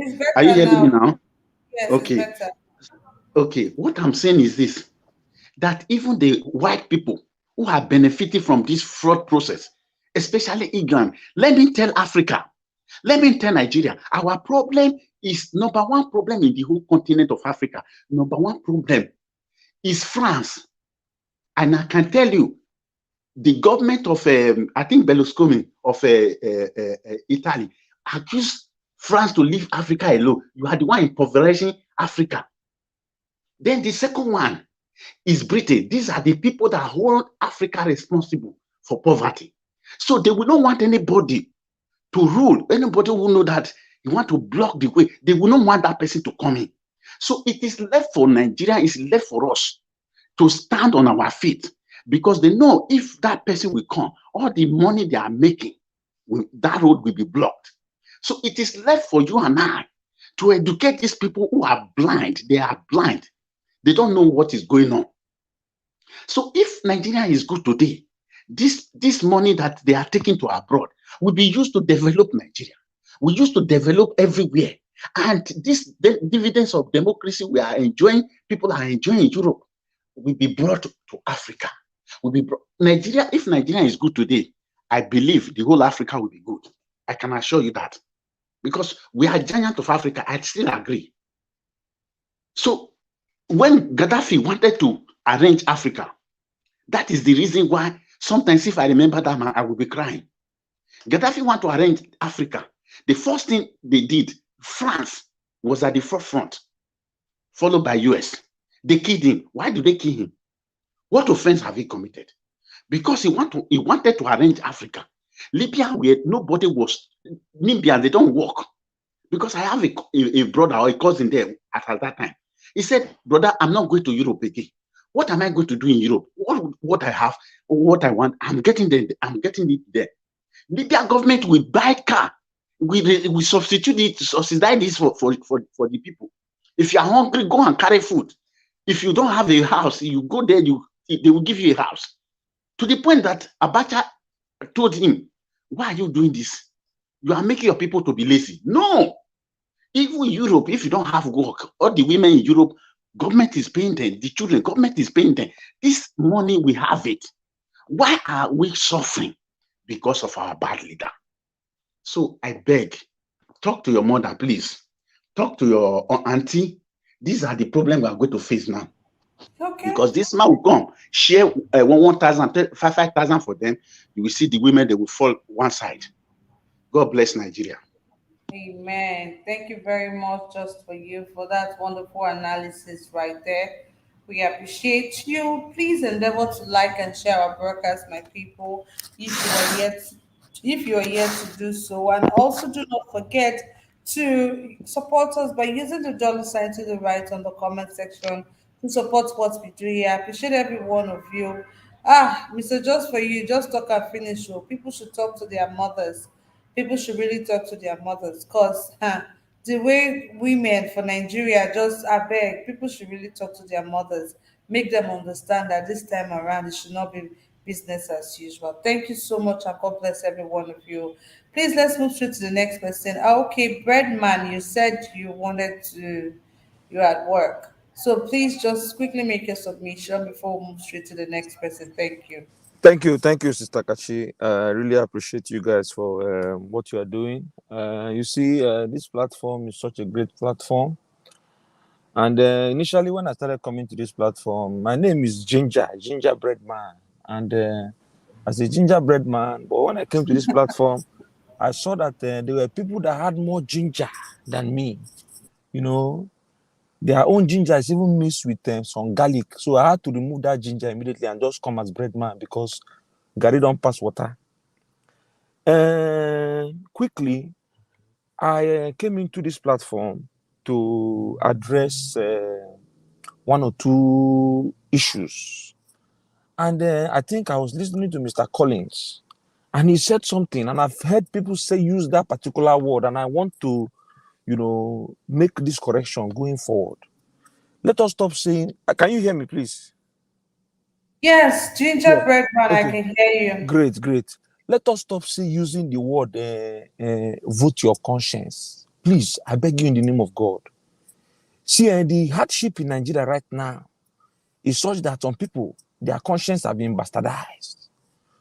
It's Are you better hearing me now. now? Yes, it's Okay. better. Okay. What I'm saying is this, that even the white people who are benefiting from this fraud process, especially England, let me tell Africa, let me tell Nigeria, our problem is number one problem in the whole continent of Africa. Number one problem is France. And I can tell you, the government of, I think Berlusconi of Italy accused France to leave Africa alone. You are the one impoverishing Africa. Then the second one is Britain. These are the people that hold Africa responsible for poverty. So they will not want anybody to rule. Anybody who know that you want to block the way, they will not want that person to come in. So it is left for Nigeria, it's left for us to stand on our feet, because they know if that person will come, all the money they are making, that road will be blocked. So it is left for you and I to educate these people who are blind. They are blind. They don't know what is going on. So if Nigeria is good today, this money that they are taking to abroad will be used to develop Nigeria. We used to develop everywhere. And this dividends of democracy we are enjoying, people are enjoying in Europe, will be brought to Africa. Will be brought. Nigeria, if Nigeria is good today, I believe the whole Africa will be good. I can assure you that. Because we are giant of Africa, I still agree. So when Gaddafi wanted to arrange Africa, that is the reason why sometimes if I remember that man, I will be crying. Gaddafi want to arrange Africa. The first thing they did, France was at the forefront, followed by US. They killed him. Why did they kill him? What offense have he committed? Because he wanted to arrange Africa. Libya, where nobody was, Libya, they don't work. Because I have a brother or a cousin there at that time. He said, brother, I'm not going to Europe again. What am I going to do in Europe? What I have, what I want, I'm getting it there. Libya government will buy car. We substitute it, subsidize this for the people. If you are hungry, go and carry food. If you don't have a house, you go there, they will give you a house. To the point that Abacha told him, why are you doing this? You are making your people to be lazy. No. Even Europe, if you don't have work, all the women in Europe, government is paying them. The children, government is paying them. This money, we have it. Why are we suffering? Because of our bad leader. So I beg, talk to your mother, please. Talk to your auntie. These are the problems we are going to face now. Okay. Because this man will come, share 1,000, 5,000 for them. You will see the women, they will fall one side. God bless Nigeria. Amen. Thank you very much, just for you, for that wonderful analysis right there. We appreciate you. Please endeavor to like and share our broadcast, my people, if you are yet to do so. And also do not forget to support us by using the dollar sign to the right on the comment section to support what we do here. I appreciate every one of you. Mr. Just for you, just talk and finish. So people should talk to their mothers. People should really talk to their mothers, because the way women for Nigeria, just I beg, people should really talk to their mothers, make them understand that this time around it should not be business as usual. Thank you so much, and God bless every one of you. Please, let's move straight to the next person. Okay, Breadman, you said you wanted to, you're at work, so please just quickly make your submission before we move straight to the next person. Thank you. Thank you, Sister Kachi. I really appreciate you guys for what you are doing. You see, this platform is such a great platform. And initially, when I started coming to this platform, my name is Gingerbread Man. And as a gingerbread man, but when I came to this platform, I saw that there were people that had more ginger than me. You know, their own ginger is even mixed with some garlic. So I had to remove that ginger immediately and just come as bread man because Gary don't pass water. Quickly, I came into this platform to address one or two issues. And I think I was listening to Mr. Collins, and he said something, and I've heard people say use that particular word, and I want to, make this correction going forward. Let us stop saying, can you hear me, please? Yes, Yeah. gingerbread man, I Okay. can hear you. Great. Let us stop using the word vote your conscience. Please, I beg you in the name of God. See, the hardship in Nigeria right now is such that some people, their conscience have been bastardized.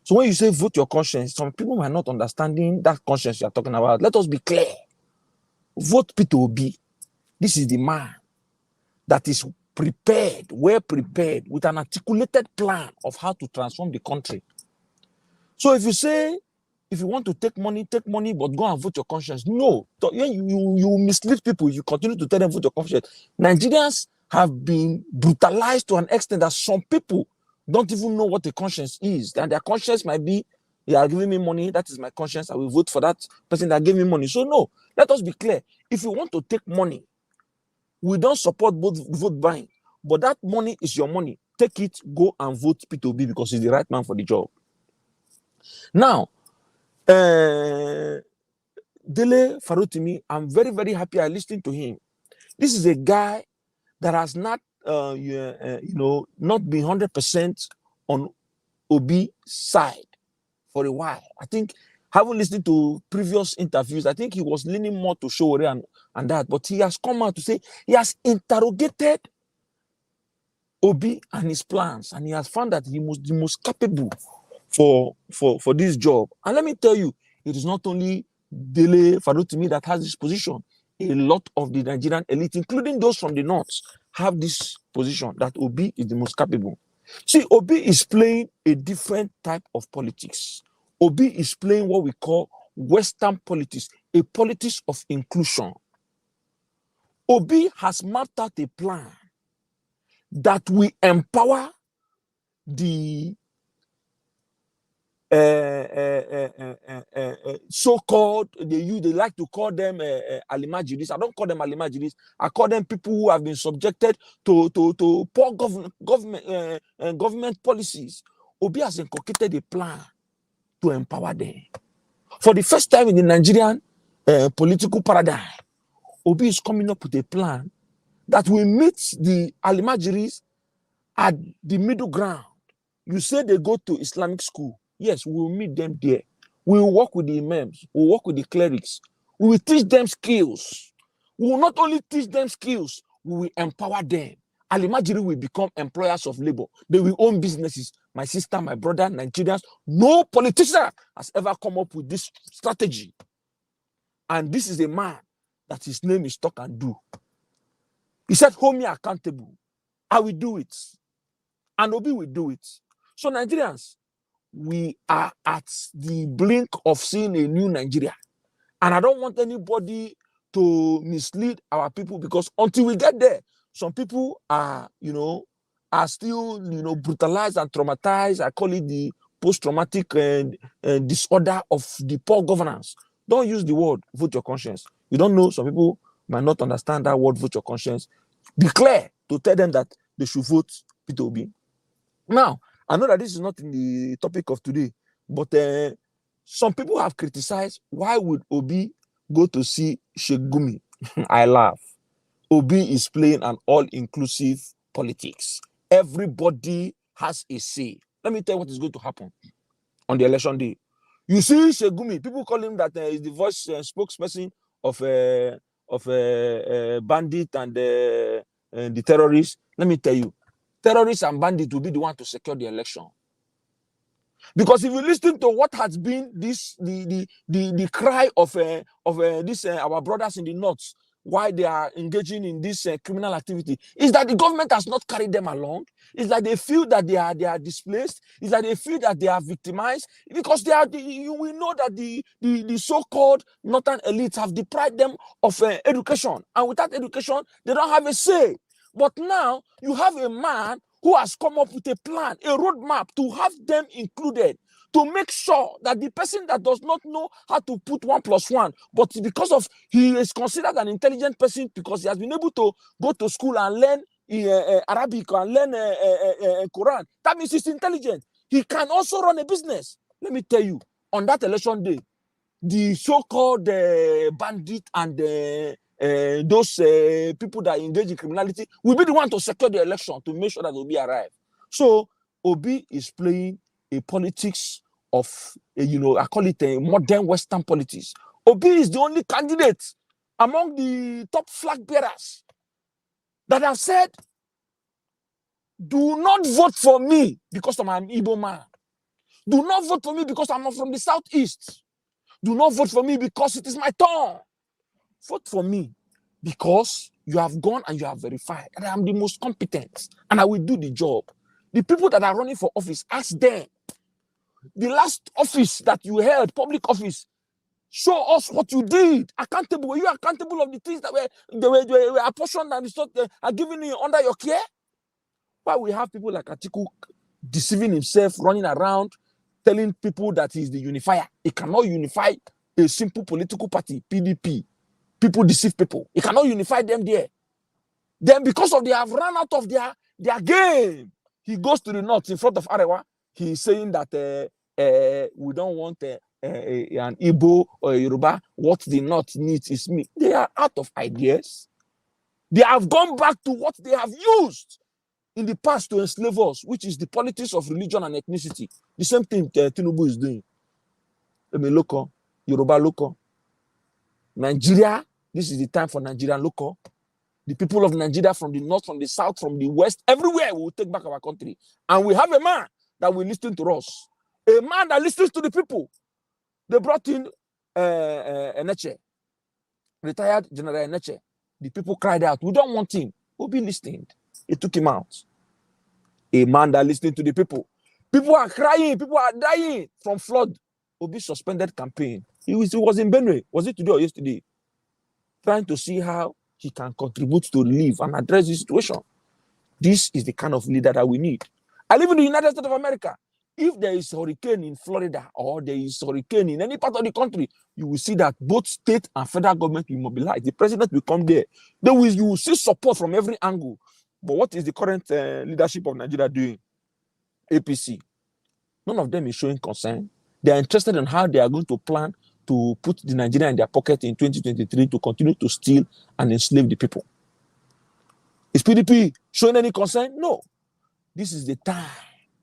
So when you say vote your conscience, some people might not understanding that conscience you are talking about. Let us be clear. Vote Peter Obi. This is the man that is prepared, well prepared, with an articulated plan of how to transform the country. So if you say, if you want to take money, but go and vote your conscience. No, you mislead people. You continue to tell them vote your conscience. Nigerians have been brutalized to an extent that some people don't even know what a conscience is. And their conscience might be, they are giving me money, that is my conscience, I will vote for that person that gave me money. So no, let us be clear. If you want to take money, we don't support both vote buying, but that money is your money. Take it, go and vote P2B because he's the right man for the job. Now, Dele Farotimi, I'm very, very happy I listened to him. This is a guy that has not, not been 100% on Obi side for a while. I think, having listened to previous interviews, I think he was leaning more to Showore and that, but he has come out to say he has interrogated Obi and his plans, and he has found that he was the most capable for this job. And let me tell you, it is not only Dele Farotimi that has this position. A lot of the Nigerian elite, including those from the north, have this position that Obi is the most capable. See, Obi is playing a different type of politics. Obi is playing what we call Western politics, a politics of inclusion. Obi has mapped out a plan that will empower the so-called, they like to call them alimajiris. I don't call them alimajiris. I call them people who have been subjected to poor government policies. Obi has inculcated a plan to empower them. For the first time in the Nigerian political paradigm, Obi is coming up with a plan that will meet the alimajiris at the middle ground. You say they go to Islamic school. Yes, we will meet them there. We will work with the imams. We will work with the clerics. We will teach them skills. We will not only teach them skills, we will empower them. Alimajiri will become employers of labor. They will own businesses. My sister, my brother, Nigerians, no politician has ever come up with this strategy. And this is a man that his name is Talk and Do. He said, hold me accountable. I will do it. And Obi will do it. So Nigerians, we are at the blink of seeing a new Nigeria. And I don't want anybody to mislead our people, because until we get there, some people are, still, brutalized and traumatized. I call it the post-traumatic disorder of the poor governance. Don't use the word vote your conscience. You don't know, some people might not understand that word vote your conscience. Be clear to tell them that they should vote Peter Obi. Now, I know that this is not in the topic of today, but some people have criticized, why would Obi go to see Sheikh Gumi? I laugh. Obi is playing an all-inclusive politics. Everybody has a say. Let me tell you what is going to happen on the election day. You see Sheikh Gumi, people call him that is the voice spokesperson of bandit and the terrorists. Let me tell you, terrorists and bandits will be the one to secure the election. Because if you listen to what has been the cry of our brothers in the north, why they are engaging in this criminal activity, is that the government has not carried them along. It's that they feel that they are displaced. It's that they feel that they are victimized, because we know that the so-called northern elites have deprived them of education, and without education, they don't have a say. But now you have a man who has come up with a plan, a roadmap to have them included, to make sure that the person that does not know how to put 1 + 1, but because of he is considered an intelligent person because he has been able to go to school and learn Arabic and learn Quran, that means he's intelligent. He can also run a business. Let me tell you, on that election day, the so-called bandit and those people that engage in criminality will be the one to secure the election, to make sure that Obi arrive. So Obi is playing a politics of, I call it a modern Western politics. Obi is the only candidate among the top flag bearers that have said, do not vote for me because I'm an Igbo man. Do not vote for me because I'm from the southeast. Do not vote for me because it is my turn. Vote for me because you have gone and you have verified that I am the most competent and I will do the job. The people that are running for office, ask them. The last office that you held, public office, show us what you did. Accountable. Were you accountable of the things that were apportioned and are given you under your care? Why we have people like Atiku deceiving himself, running around, telling people that he's the unifier. He cannot unify a simple political party, PDP. People deceive people. He cannot unify them there. Then because of they have run out of their game, he goes to the north in front of Arewa. He's saying that we don't want an Igbo or a Yoruba. What the north needs is me. They are out of ideas. They have gone back to what they have used in the past to enslave us, which is the politics of religion and ethnicity. The same thing Tinubu is doing. Local, Yoruba local. Nigeria, this is the time for Nigerian local. The people of Nigeria from the north, from the south, from the west, everywhere we will take back our country. And we have a man that will listen to us. A man that listens to the people. They brought in Eneche, retired General Eneche. The people cried out, we don't want him. Obi listened. He took him out. A man that listened to the people. People are crying. People are dying from flood. Obi suspended campaign. He was in Benue. Was it today or yesterday? Trying to see how he can contribute to relief and address the situation. This is the kind of leader that we need. I live in the United States of America. If there is a hurricane in Florida or there is a hurricane in any part of the country, you will see that both state and federal government will mobilize. The president will come there. You will see support from every angle. But what is the current leadership of Nigeria doing? APC. None of them is showing concern. They are interested in how they are going to plan to put the Nigeria in their pocket in 2023 to continue to steal and enslave the people. Is PDP showing any concern? No. This is the time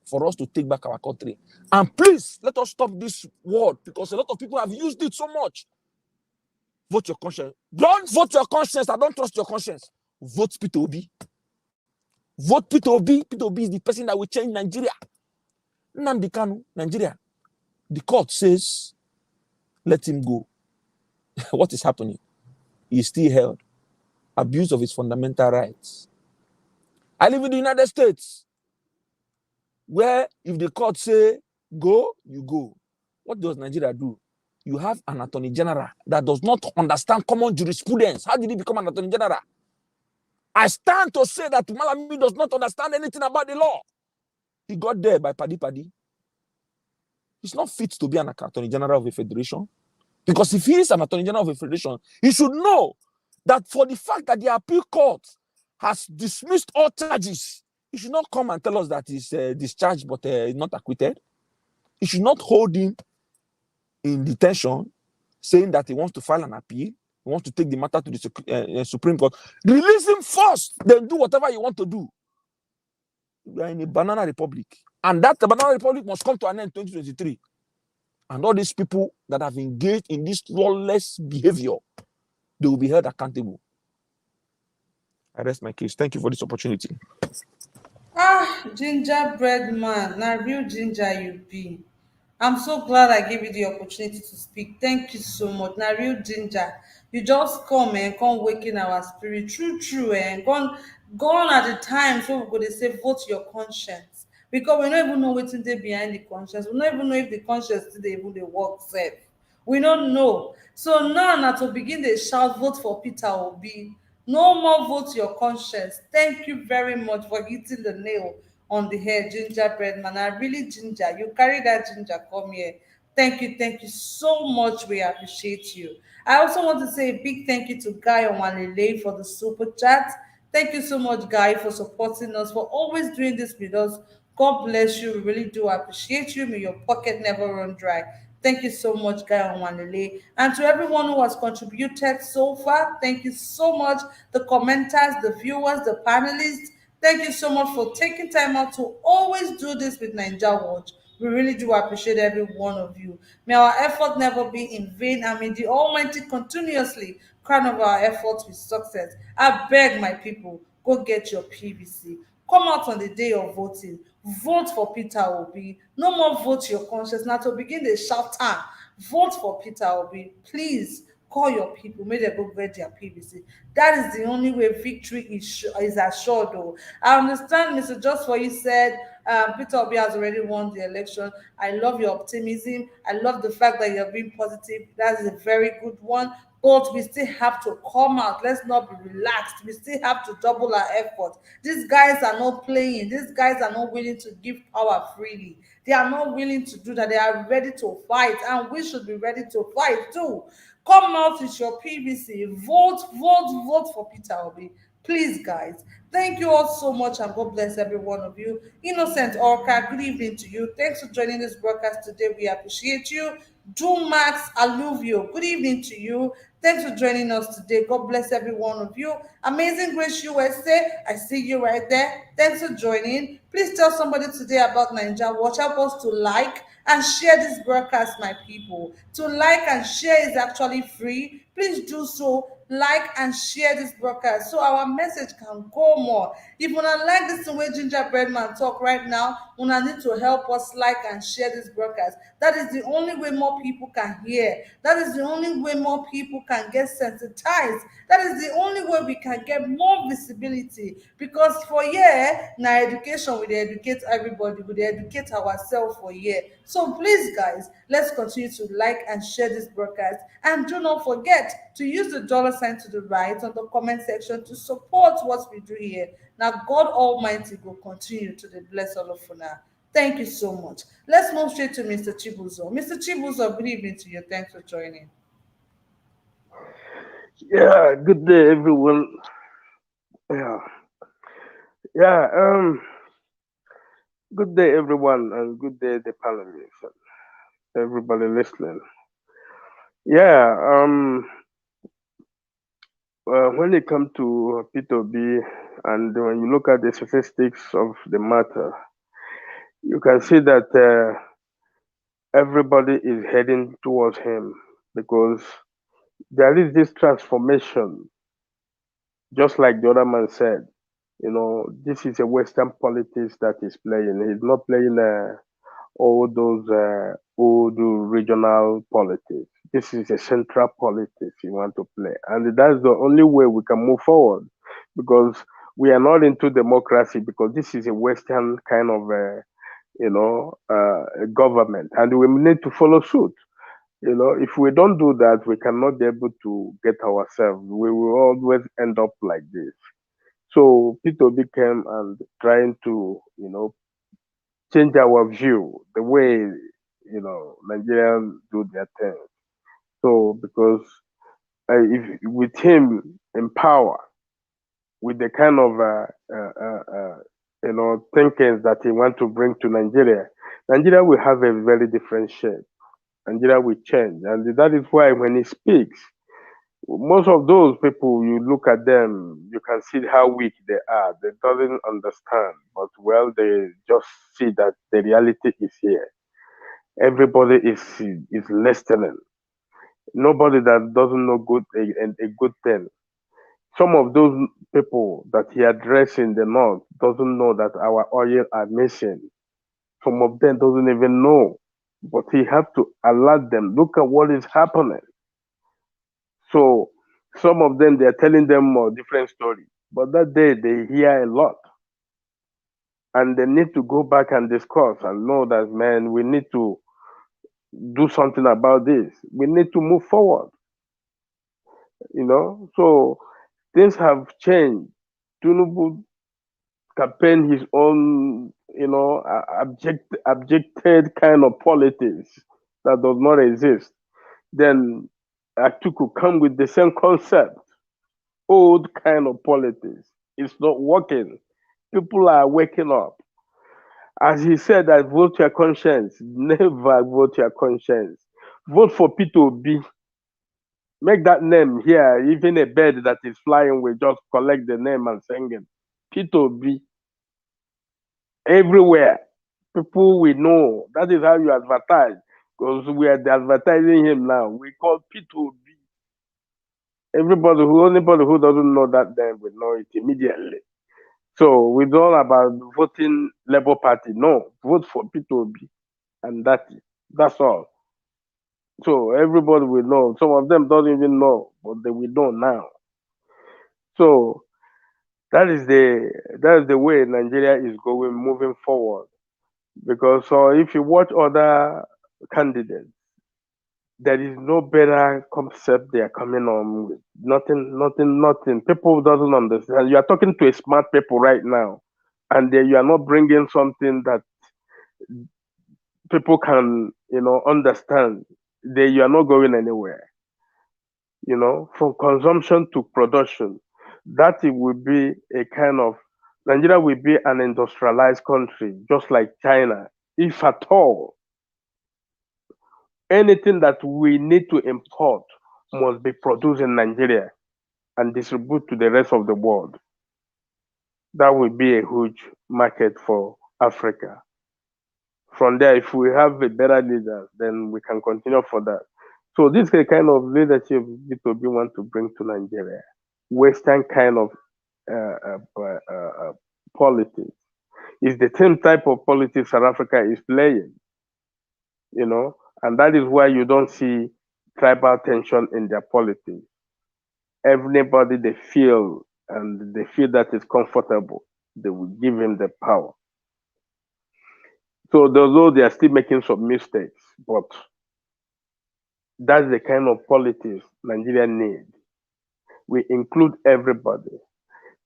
for us to take back our country. And please, let us stop this word because a lot of people have used it so much. Vote your conscience. Don't vote your conscience. I don't trust your conscience. Vote Peter Obi. Vote Peter Obi. Peter Obi is the person that will change Nigeria. Nnamdi Kanu, Nigeria. The court says, let him go. What is happening? He is still held. Abuse of his fundamental rights. I live in the United States, where if the court say go, you go. What does Nigeria do? You have an attorney general that does not understand common jurisprudence. How did he become an attorney general? I stand to say that Malami does not understand anything about the law. He got there by Paddy. He's not fit to be an attorney general of a federation. Because if he is an attorney general of a federation, he should know that for the fact that the appeal court has dismissed all charges, he should not come and tell us that he's discharged but not acquitted. He should not hold him in detention, saying that he wants to file an appeal. He wants to take the matter to the Supreme Court. Release him first, then do whatever you want to do. We are in a banana republic. And that banana republic must come to an end in 2023. And all these people that have engaged in this lawless behavior, they will be held accountable. I rest my case. Thank you for this opportunity. Gingerbread man, na real ginger you be. I'm so glad I gave you the opportunity to speak. Thank you so much. Na real ginger. You just come and come waking our spirit. True, and gone are the times when we go dey say vote your conscience. Because we don't even know wetin dey behind the conscience. We don't even know if the conscience still dey even dey work sef. We don't know. So now na to begin dey shout vote for Peter Obi. No more vote your conscience. Thank you very much for hitting the nail on the head, gingerbread man. I really ginger. You carry that ginger come here. Thank you so much. We appreciate you. I also want to say a big thank you to Guy Owanlele for the super chat. Thank you so much, Guy, for supporting us, for always doing this with us. God bless you. We really do appreciate you. May your pocket never run dry. Thank you so much, Guy Onwanele. And to everyone who has contributed so far, thank you so much. The commenters, the viewers, the panelists, thank you so much for taking time out to always do this with Ninja Watch. We really do appreciate every one of you. May our effort never be in vain, and may the Almighty continuously crown of our efforts with success. I beg my people, go get your PVC. Come out on the day of voting. Vote for Peter Obi. No more vote your conscience. Now to begin the shout time. Vote for Peter Obi. Please call your people. Make them go get their PVC. That is the only way victory is assured. Though I understand, Mr. Just for you said Peter Obi has already won the election. I love your optimism. I love the fact that you're being positive. That is a very good one. But we still have to come out. Let's not be relaxed. We still have to double our effort. These guys are not playing. These guys are not willing to give power freely. They are not willing to do that. They are ready to fight, and we should be ready to fight too. Come out with your PVC. Vote, vote, vote for Peter Obi. Please, guys. Thank you all so much, and God bless every one of you. Innocent Orca, good evening to you. Thanks for joining this broadcast today. We appreciate you. Do Max Alluvio, good evening to you. Thanks for joining us today. God bless every one of you. Amazing Grace USA, I see you right there. Thanks for joining. Please tell somebody today about Ninja Watch. Help us to like and share this broadcast, my people. To like and share is actually free. Please do so. Like and share this broadcast so our message can go more. If you not like this way Gingerbread Man talk right now, you need to help us like and share this broadcast. That is the only way more people can hear. That is the only way more people can get sensitized. That is the only way we can get more visibility. Because for here, now education, we dey educate everybody, we dey educate ourselves for here. So please, guys, let's continue to like and share this broadcast. And do not forget to use the dollar sign to the right on the comment section to support what we do here. Now, God Almighty will continue to bless all of you now. Thank you so much. Let's move straight to Mr. Chibuzo. Mr. Chibuzo, good evening to you. Thanks for joining. Yeah, good day, everyone. Yeah, yeah. Good day, everyone, and good day, the panelists, and everybody listening. Yeah. When it comes to P2B, and when you look at the statistics of the matter, you can see that everybody is heading towards him because there is this transformation, just like the other man said. This is a Western politics that is playing. He's not playing all those old regional politics. This is a central politics he want to play, and that's the only way we can move forward, because we are not into democracy, because this is a Western kind of government, and we need to follow suit. If we don't do that, we cannot be able to get ourselves. We will always end up like this. So Peter became and trying to, change our view, the way, Nigerians do their thing. So because if with him in power, with the kind of, thinkings that he want to bring to Nigeria, Nigeria will have a very different shape. Nigeria will change. And that is why when he speaks, most of those people, you look at them, you can see how weak they are. They doesn't understand, but well, they just see that the reality is here. Everybody is listening. Nobody that doesn't know a good thing. Some of those people that he addressed in the north doesn't know that our oil are missing. Some of them doesn't even know, but he have to alert them. Look at what is happening. So some of them, they are telling them a different story. But that day they hear a lot. And they need to go back and discuss and know that, man, we need to do something about this. We need to move forward. So things have changed. Tinubu campaign his own, objected kind of politics that does not exist. Then Atiku come with the same concept, old kind of politics. It's not working. People are waking up. As he said, that vote your conscience. Never vote your conscience. Vote for P2B. Make that name here. Even a bird that is flying will just collect the name and sing it. P2B. Everywhere. People will know. That is how you advertise. Because we are advertising him now. We call P2B. Anybody who doesn't know that then will know it immediately. So it's all about voting Labour Party. No, vote for P2B, and that's all. So everybody will know. Some of them don't even know, but they will know now. So that is the way Nigeria is going moving forward. Because if you watch other candidates, there is no better concept they are coming on with. Nothing, nothing, nothing. People doesn't understand. You are talking to a smart people right now, and you are not bringing something that people can, understand. You are not going anywhere. From consumption to production, that it will be a kind of Nigeria will be an industrialized country, just like China, if at all. Anything that we need to import must be produced in Nigeria and distributed to the rest of the world. That will be a huge market for Africa. From there, if we have a better leader, then we can continue for that. So this is the kind of leadership B2B want to bring to Nigeria. Western kind of politics. It's the same type of politics South Africa is playing, and that is why you don't see tribal tension in their politics. Everybody they feel that is comfortable, they will give him the power. So although they are still making some mistakes, but that's the kind of politics Nigeria needs. We include everybody.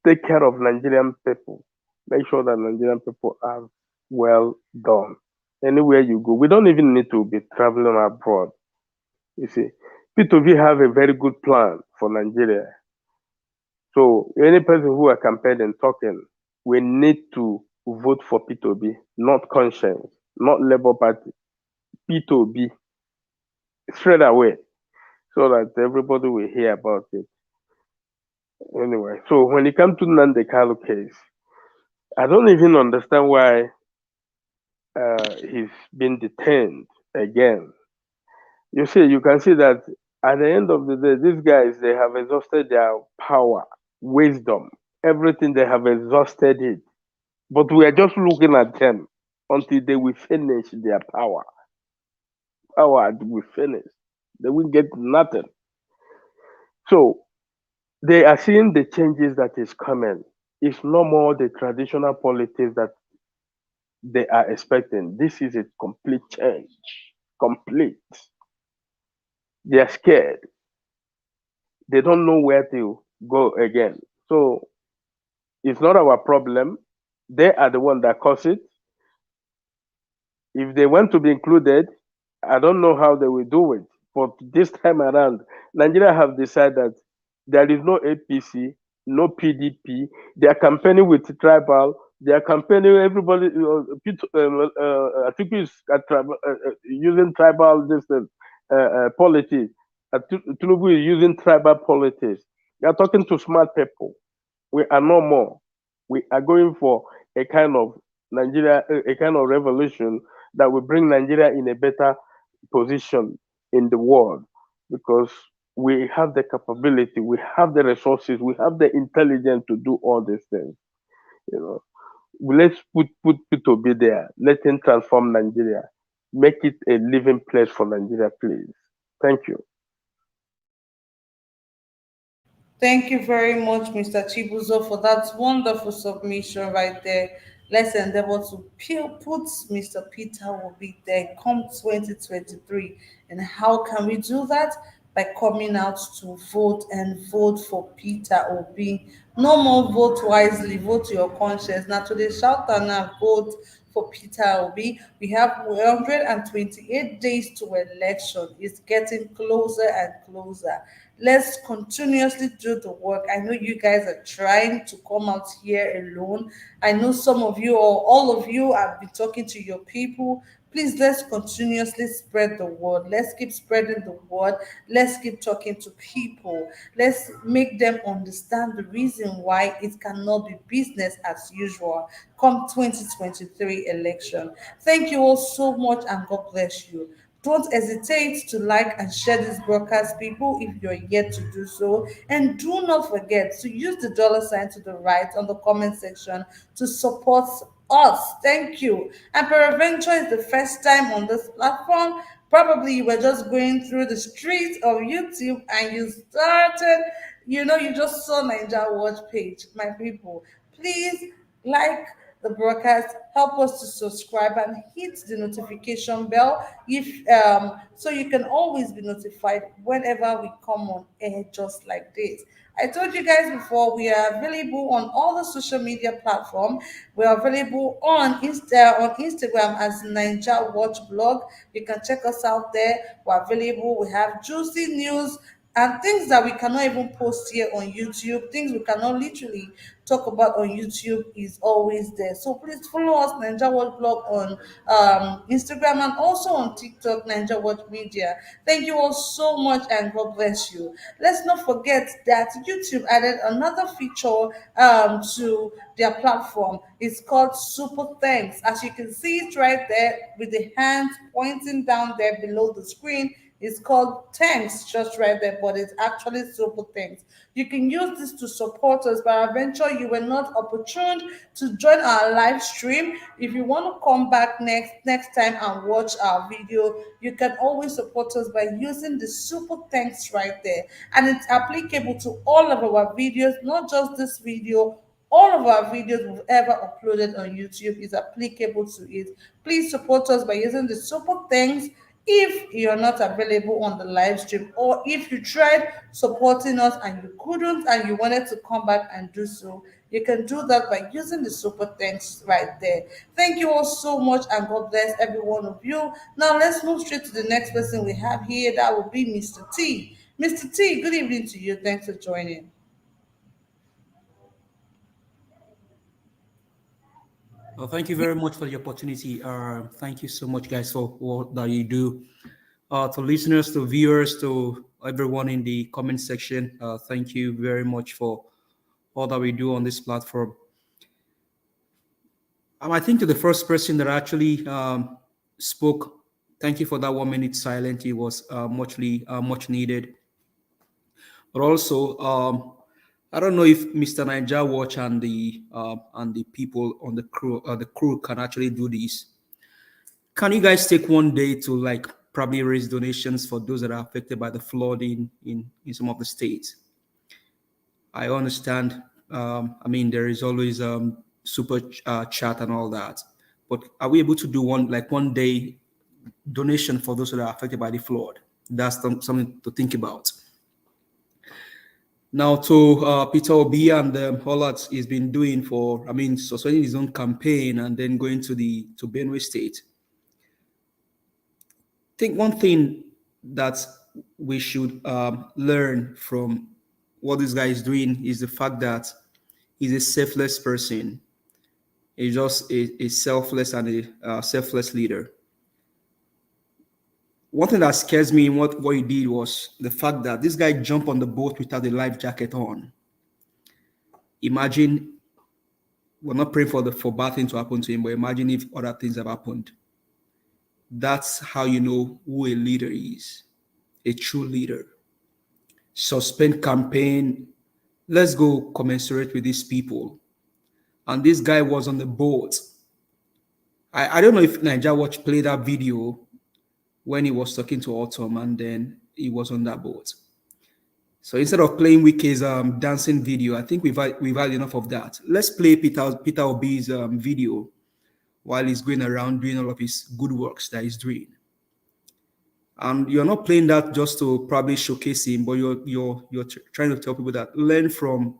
Take care of Nigerian people. Make sure that Nigerian people are well done. Anywhere you go, we don't even need to be traveling abroad. You see, P2V have a very good plan for Nigeria. So any person who are campaigning talking, we need to vote for P2B, not conscience, not Labour Party, P2B, straight away, so that everybody will hear about it. Anyway, so when it comes to Nande Kalu case, I don't even understand why he's been detained again. You can see that at the end of the day, these guys, they have exhausted their power, wisdom, everything, they have exhausted it. But we are just looking at them until they will finish their power. Power will finish. They will get nothing. So they are seeing the changes that is coming. It's no more the traditional politics that they are expecting. This is a complete change. Complete. They are scared. They don't know where to go again. So it's not our problem. They are the one that caused it. If they want to be included, I don't know how they will do it. But this time around, Nigeria have decided that there is no APC, no PDP. They are campaigning with tribal. They are campaigning. Everybody, I think is using tribal politics. Tinubu is using tribal politics. They are talking to smart people. We are no more. We are going for a kind of Nigeria, a kind of revolution that will bring Nigeria in a better position in the world, because we have the capability, we have the resources, we have the intelligence to do all these things. You know, let's put to be there. Let him transform Nigeria, make it a living place for Nigeria, please. Thank you. Thank you very much, Mr. Chibuzo, for that wonderful submission right there. Let's endeavor to put Mr. Peter Obi there come 2023. And how can we do that? By coming out to vote and vote for Peter Obi. No more vote wisely, vote to your conscience. Now, today, shout and now vote for Peter Obi. We have 128 days to election. It's getting closer and closer. Let's continuously do the work. I know you guys are trying to come out here alone. I know some of you or all of you have been talking to your people. Please, let's continuously spread the word. Let's keep spreading the word. Let's keep talking to people. Let's make them understand the reason why it cannot be business as usual come 2023 election. Thank you all so much and God bless you. Don't hesitate to like and share this broadcast, people, if you're yet to do so. And do not forget to use the dollar sign to the right on the comment section to support us. Thank you. And peradventure is the first time on this platform. Probably you were just going through the streets of YouTube and you started, you just saw Niger Watch page. My people, please like the broadcast, help us to subscribe and hit the notification bell if so you can always be notified whenever we come on air just like this. I told you guys before, we are available on all the social media platform. We are available on Instagram as Ninja Watch Blog. You can check us out there. We're available. We have juicy news and things that we cannot even post here on YouTube, things we cannot literally talk about on YouTube is always there. So please follow us, Ninja World Blog, on Instagram and also on TikTok, Ninja World Media. Thank you all so much and God bless you. Let's not forget that YouTube added another feature to their platform. It's called Super Thanks. As you can see it right there with the hands pointing down there below the screen, it's called Thanks, just right there, but it's actually Super Thanks. You can use this to support us, but eventually you were not opportune to join our live stream. If you want to come back next time and watch our video, you can always support us by using the Super Thanks right there. And it's applicable to all of our videos, not just this video. All of our videos we've ever uploaded on YouTube is applicable to it. Please support us by using the Super Thanks if you're not available on the live stream, or if you tried supporting us and you couldn't and you wanted to come back and do so, you can do that by using the super thanks right there. Thank you all so much and God bless every one of you. Now let's move straight to the next person we have here. That will be Mr. T. Mr. T, good evening to you. Thanks for joining. Well, thank you very much for the opportunity. Thank you so much, guys, for what that you do. To listeners, to viewers, to everyone in the comment section, thank you very much for all that we do on this platform. I think to the first person that actually spoke, thank you for that 1 minute silent. It was much needed. But also, I don't know if Mr. Niger Watch and the people on the crew can actually do this. Can you guys take 1 day to like probably raise donations for those that are affected by the flooding in some of the states? I understand. I mean, there is always super chat and all that, but are we able to do 1 day donation for those that are affected by the flood? That's something to think about. Now, to Peter Obi and all that he's been doing for, I mean, sustaining his own campaign and then going to Benue State. I think one thing that we should learn from what this guy is doing is the fact that he's a selfless person. He's just a selfless and a selfless leader. One thing that scares me in what he did was the fact that this guy jumped on the boat without the life jacket on. Imagine, we're not praying for bad things to happen to him, but imagine if other things have happened. That's how you know who a leader is, a true leader. Suspend campaign. Let's go commensurate with these people. And this guy was on the boat. I don't know if Niger Watch played that video when he was talking to Autumn and then he was on that boat. So instead of playing Wike's dancing video, I think we've had enough of that. Let's play Peter Obi's video while he's going around doing all of his good works that he's doing. And you're not playing that just to probably showcase him, but you're trying to tell people that learn from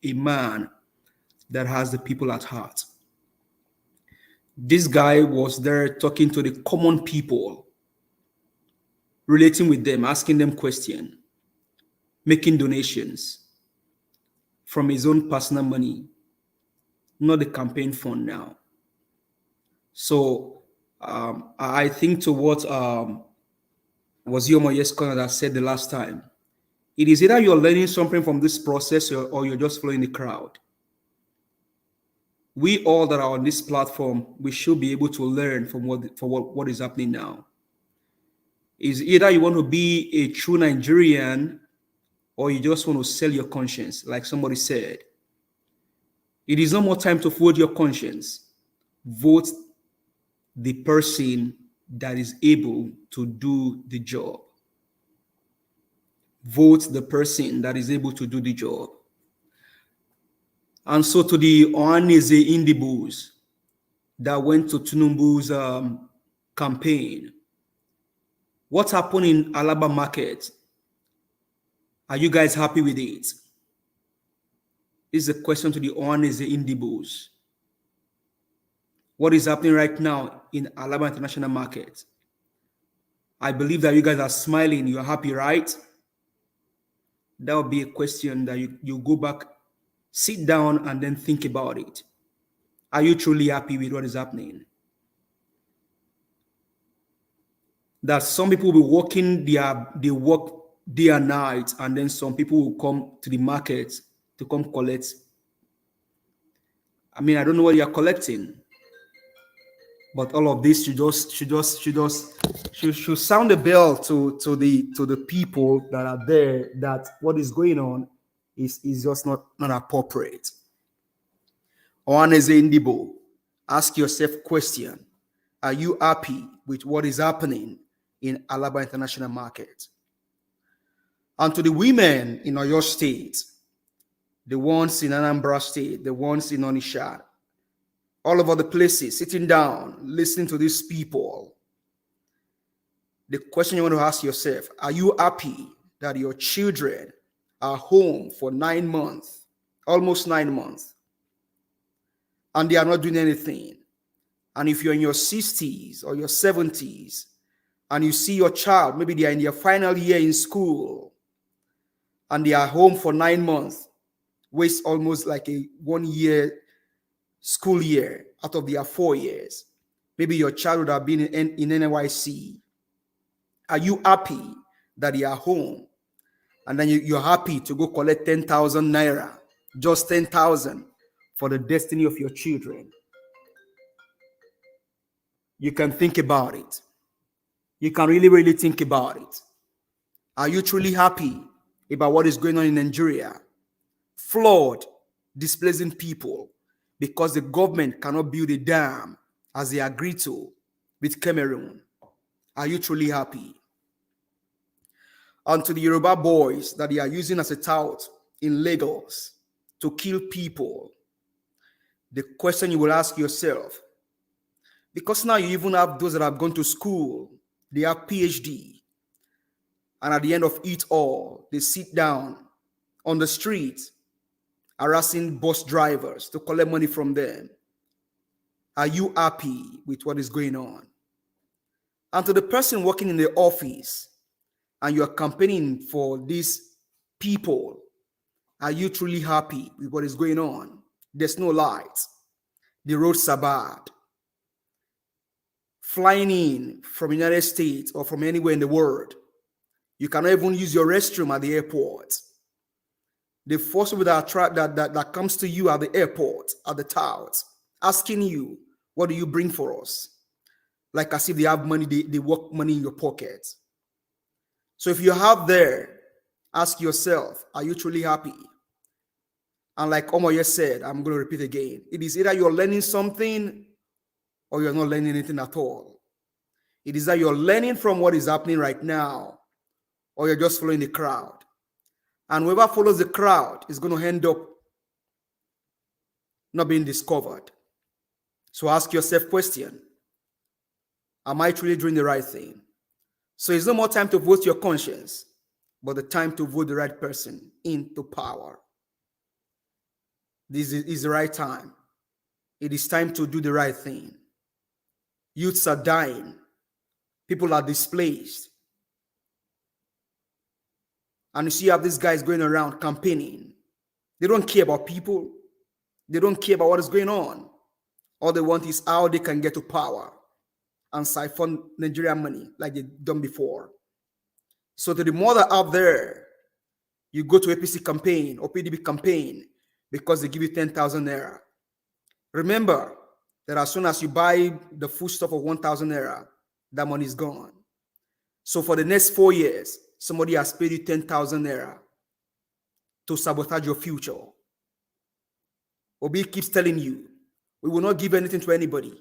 a man that has the people at heart. This guy was there talking to the common people, relating with them, asking them questions, making donations from his own personal money, not the campaign fund now. So I think to what was Yomo Yeskona that said the last time, it is either you're learning something from this process or you're just following the crowd. We all that are on this platform, we should be able to learn from what is happening now. Is either you want to be a true Nigerian or you just want to sell your conscience, like somebody said. It is no more time to vote your conscience. Vote the person that is able to do the job. Vote the person that is able to do the job. And so to the Ohaneze Indibus that went to Tinubu's campaign, what happened in Alaba market? Are you guys happy with it? This is a question to the Ohaneze Indibus. What is happening right now in Alaba International Market? I believe that you guys are smiling. You're happy, right? That would be a question that you go back, sit down, and then think about it. Are you truly happy with what is happening? That some people will be working, they work day and night, and then some people will come to the market to come collect. I mean, I don't know what you're collecting, but all of this should sound a bell to the people that are there, that what is going on is just not appropriate. Ohaneze Ndibo, ask yourself question: are you happy with what is happening in Alaba International Market? And to the women in Oyo State, the ones in Anambra State, the ones in Onitsha, all over the places, sitting down, listening to these people, the question you want to ask yourself: are you happy that your children are home for 9 months, almost 9 months, and they are not doing anything? And if you're in your 60s or your 70s, and you see your child, maybe they are in their final year in school, and they are home for 9 months, waste almost like a 1 year school year out of their 4 years. Maybe your child would have been in NYC. Are you happy that they are home? And then you're happy to go collect 10,000 naira, just 10,000 for the destiny of your children. You can think about it. You can really, really think about it. Are you truly happy about what is going on in Nigeria? Flawed, displacing people because the government cannot build a dam as they agreed to with Cameroon. Are you truly happy? And to the Yoruba boys that they are using as a tout in Lagos to kill people, the question you will ask yourself, because now you even have those that have gone to school, they have PhD, and at the end of it all, they sit down on the street harassing bus drivers to collect money from them. Are you happy with what is going on? And to the person working in the office and you are campaigning for these people, are you truly happy with what is going on? There's no lights. The roads are bad. Flying in from the United States or from anywhere in the world, you cannot even use your restroom at the airport. The first people that comes to you at the airport, at the towers, asking you, what do you bring for us? Like as if they have money, they work money in your pocket. So if you have there, ask yourself, are you truly happy? And like Omoye said, I'm going to repeat again, it is either you're learning something or you're not learning anything at all. It is that you're learning from what is happening right now or you're just following the crowd. And whoever follows the crowd is going to end up not being discovered. So ask yourself question, am I truly doing the right thing? So it's no more time to vote your conscience, but the time to vote the right person into power. This is the right time. It is time to do the right thing. Youths are dying. People are displaced. And you see you have these guys going around campaigning. They don't care about people. They don't care about what is going on. All they want is how they can get to power and siphon Nigerian money like they've done before. So to the mother out there, you go to APC campaign or PDB campaign because they give you 10,000 naira. Remember that as soon as you buy the food stuff of 1,000 naira, that money is gone. So for the next 4 years, somebody has paid you 10,000 naira to sabotage your future. Obi keeps telling you, we will not give anything to anybody,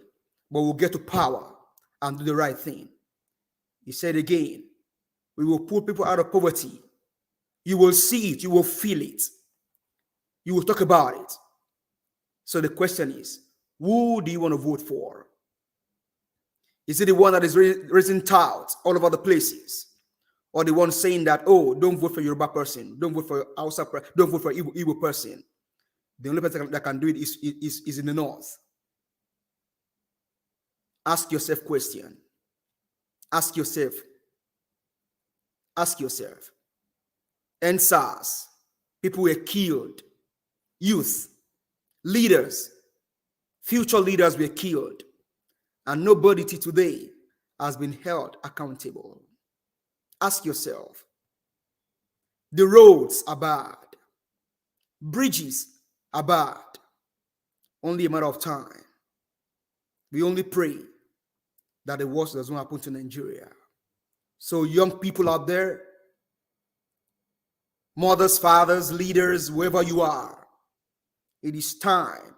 but we'll get to power and do the right thing. He said again, we will pull people out of poverty. You will see it, you will feel it, you will talk about it. So the question is, who do you want to vote for? Is it the one that is raising touts all over the places? Or the one saying that, oh, don't vote for Yoruba person, don't vote for Hausa person, don't vote for Igbo person. The only person that can do it is in the north. Ask yourself question. Ask yourself. Ask yourself. And SARS, people were killed. Youth, leaders, future leaders were killed. And nobody till today has been held accountable. Ask yourself. The roads are bad. Bridges are bad. Only a matter of time. We only pray that the worst doesn't happen to Nigeria. So young people out there, mothers, fathers, leaders, whoever you are, it is time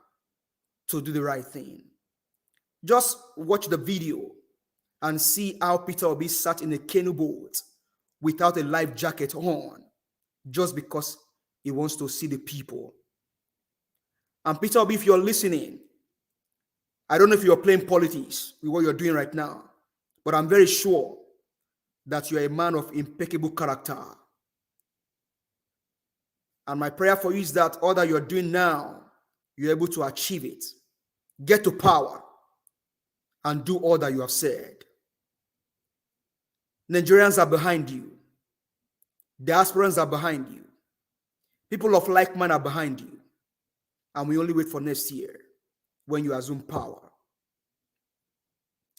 to do the right thing. Just watch the video and see how Peter Obi sat in a canoe boat without a life jacket on, just because he wants to see the people. And Peter Obi, if you're listening, I don't know if you're playing politics with what you're doing right now, but I'm very sure that you're a man of impeccable character. And my prayer for you is that all that you're doing now, you're able to achieve it. Get to power and do all that you have said. Nigerians are behind you. Diasporans are behind you. People of like mind are behind you. And we only wait for next year when you assume power.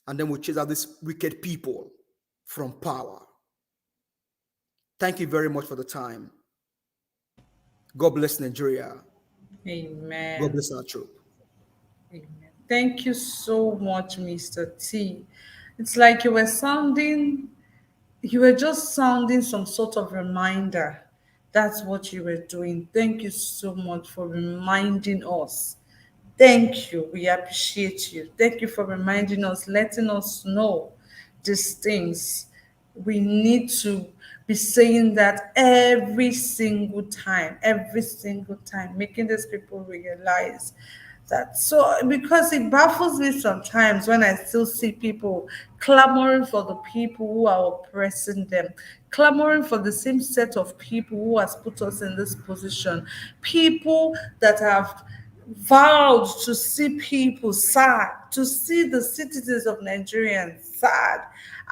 And then we'll chase out these wicked people from power. Thank you very much for the time. God bless Nigeria. God Amen. bless our troop. Amen. Thank you so much, Mr. T. It's like you were just sounding some sort of reminder. That's what you were doing. Thank you so much for reminding us. Thank you. We appreciate you. Thank you for reminding us, letting us know these things. We need to be saying that every single time, making these people realize that. So because it baffles me sometimes when I still see people clamoring for the people who are oppressing them, clamoring for the same set of people who has put us in this position, people that have vowed to see people sad, to see the citizens of Nigerians sad.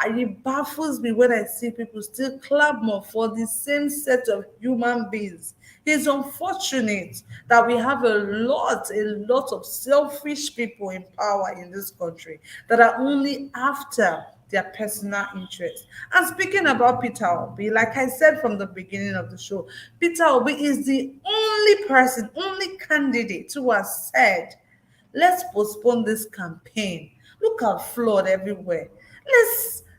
And it baffles me when I see people still clamor for the same set of human beings. It's unfortunate that we have a lot of selfish people in power in this country that are only after their personal interest. And speaking about Peter Obi, like I said from the beginning of the show, Peter Obi is the only person, only candidate who has said, let's postpone this campaign. Look at flood everywhere.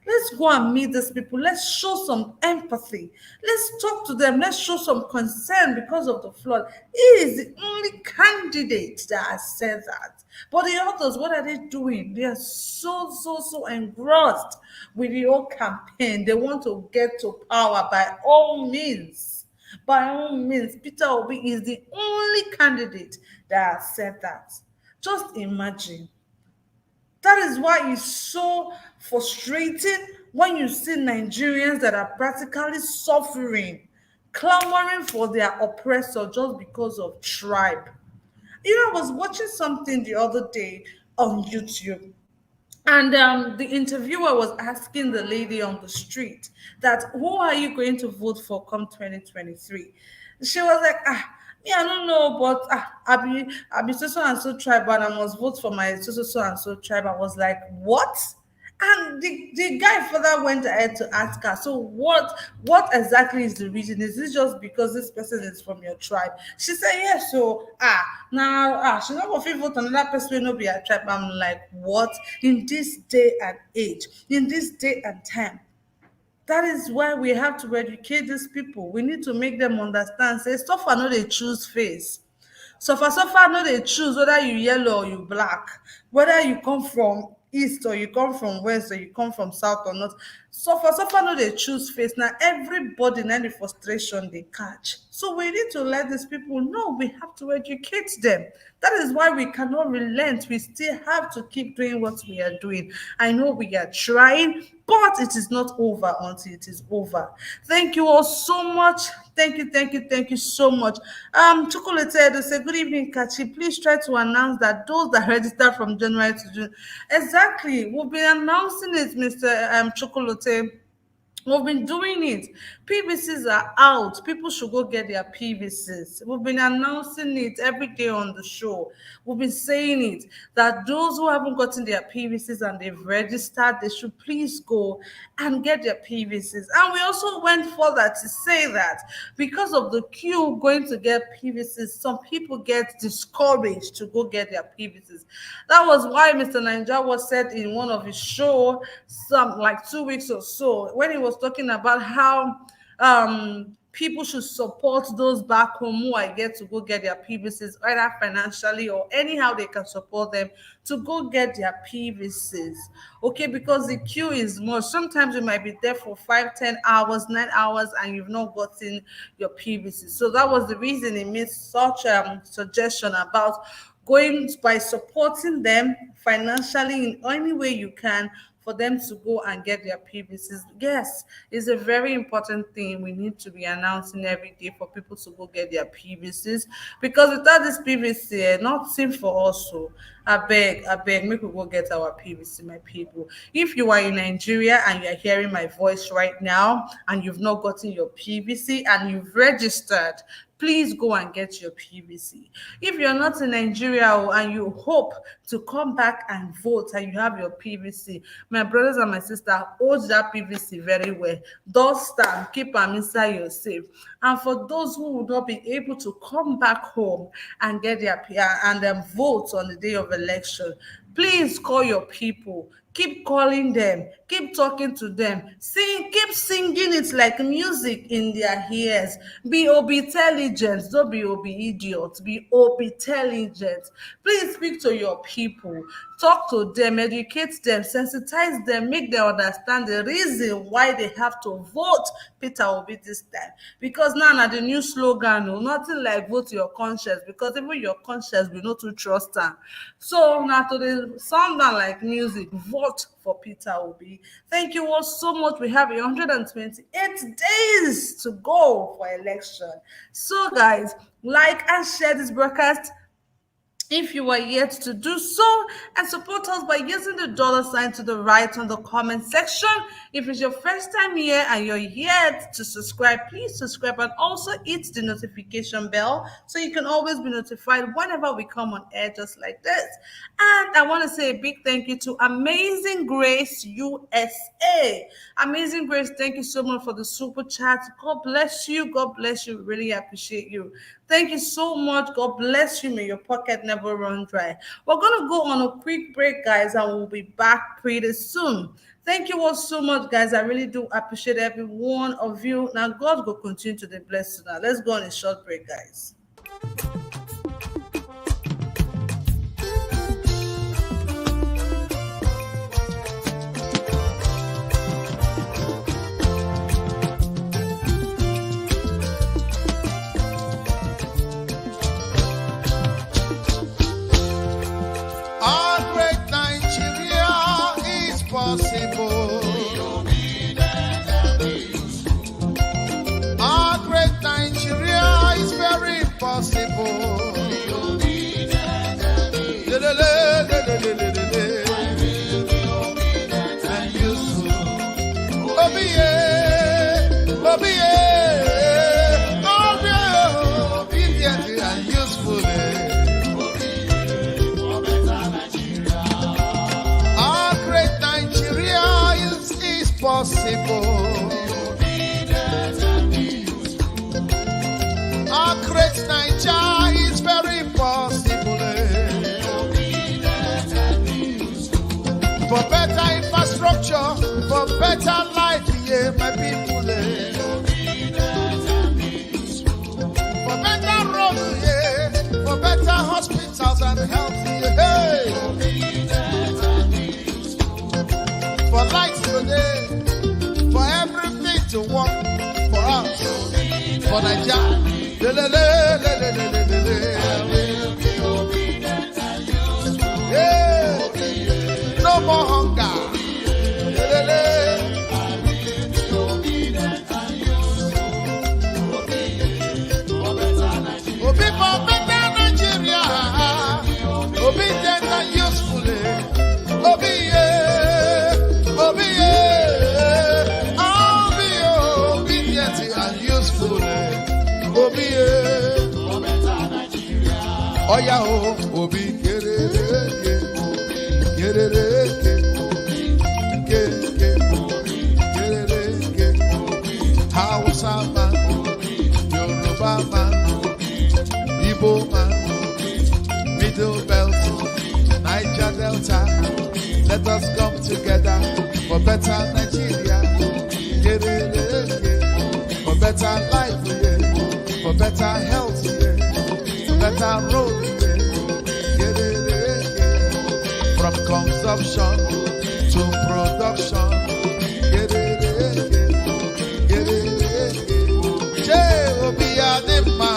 Let's go and meet these people. Let's show some empathy. Let's talk to them. Let's show some concern because of the flood. He is the only candidate that has said that. But the others, what are they doing? They are so engrossed with the whole campaign. They want to get to power by all means. By all means, Peter Obi is the only candidate that has said that. Just imagine. That is why it's so frustrating when you see Nigerians that are practically suffering, clamoring for their oppressor just because of tribe. I was watching something the other day on YouTube, and the interviewer was asking the lady on the street that, who are you going to vote for come 2023? She was like, me, I don't know, but I'll be so and so tribe, and I must vote for my so and so tribe. I was like, what? And the guy further went ahead to ask her, so what exactly is the reason? Is it just because this person is from your tribe? She said, yes. So now she not going to vote another person will not be a tribe. I'm like, what? In this day and age, in this day and time, That is why we have to educate these people. We need to make them understand. Say, suffer no dey choose face. Suffer no dey choose whether you yellow or you black, whether you come from east or you come from west or you come from south or north. Suffer no dey choose face. Now everybody na the frustration they catch. So we need to let these people know. We have to educate them. That is why we cannot relent. We still have to keep doing what we are doing. I know we are trying, but it is not over until it is over. Thank you all so much. Thank you so much. Chocolate to say good evening, Kachi. Please try to announce that those that registered from January to June. Exactly. We'll be announcing it, Mr. Chocolate. We've been doing it. PVCs are out. People should go get their PVCs. We've been announcing it every day on the show. We've been saying it that those who haven't gotten their PVCs and they've registered, they should please go and get their PVCs. And we also went further to say that because of the queue going to get PVCs, some people get discouraged to go get their PVCs. That was why Mr. Ninja was said in one of his show some like 2 weeks or so when he was talking about how people should support those back home who I get to go get their PVCs, either financially or anyhow they can support them to go get their PVCs. Okay, because the queue is more. Sometimes you might be there for 5, 10 hours, 9 hours, and you've not gotten your PVCs. So that was the reason he made such a suggestion about going by supporting them financially in any way you can for them to go and get their PVCs. Yes, it's a very important thing we need to be announcing every day for people to go get their PVCs, because without this PVC, nothing for us. So I beg, make we go get our PVC, my people. If you are in Nigeria and you're hearing my voice right now and you've not gotten your PVC and you've registered, please go and get your PVC. If you're not in Nigeria and you hope to come back and vote and you have your PVC, my brothers and my sisters, hold that PVC very well. Don't stand, keep them inside your safe. And for those who will not be able to come back home and get their and then vote on the day of election, please call your people. Keep calling them, keep talking to them, keep singing it like music in their ears. Be intelligent, don't be idiot, be intelligent. Please speak to your people, talk to them, educate them, sensitize them, make them understand the reason why they have to vote Peter Obi this time. Because now the new slogan, nothing like vote your conscience, because even your conscience will not to trust them. So now to the sound like music, vote for Peter Obi. Thank you all so much. We have 128 days to go for election. So guys, like and share this broadcast if you are yet to do so, and support us by using the $ to the right on the comment section. If it's your first time here and you're yet to subscribe, please subscribe and also hit the notification bell so you can always be notified whenever we come on air just like this. And I want to say a big thank you to Amazing Grace USA. Amazing Grace, thank you so much for the super chat. God bless you. God bless you. Really appreciate you. Thank you so much. God bless you. May your pocket never run dry. We're going to go on a quick break, guys, and we'll be back pretty soon. Thank you all so much, guys. I really do appreciate every one of you. Now, God will continue to bless you. Now, let's go on a short break, guys. Our great Nigeria is very possible. For better infrastructure, for better life. yeah, my people, for better roads, yeah, for better hospitals and health, yeah, hey. For lights today, for everything to work for us, for Nigeria. Yeah, no more hunger. Obi for better Nigeria, obedient and useful. Obi, yeah, Obi, yeah, obedient and useful. Obi, yeah, oh yeah, Obi, get it, get it, get it, Hausa man, Yoruba man, Igbo man, Middle Belt, Niger Delta. Let us come together for better Nigeria. Get it, for better life, for better health, for better road. Get it, from consumption to production. Get it, get it. Obi Adima,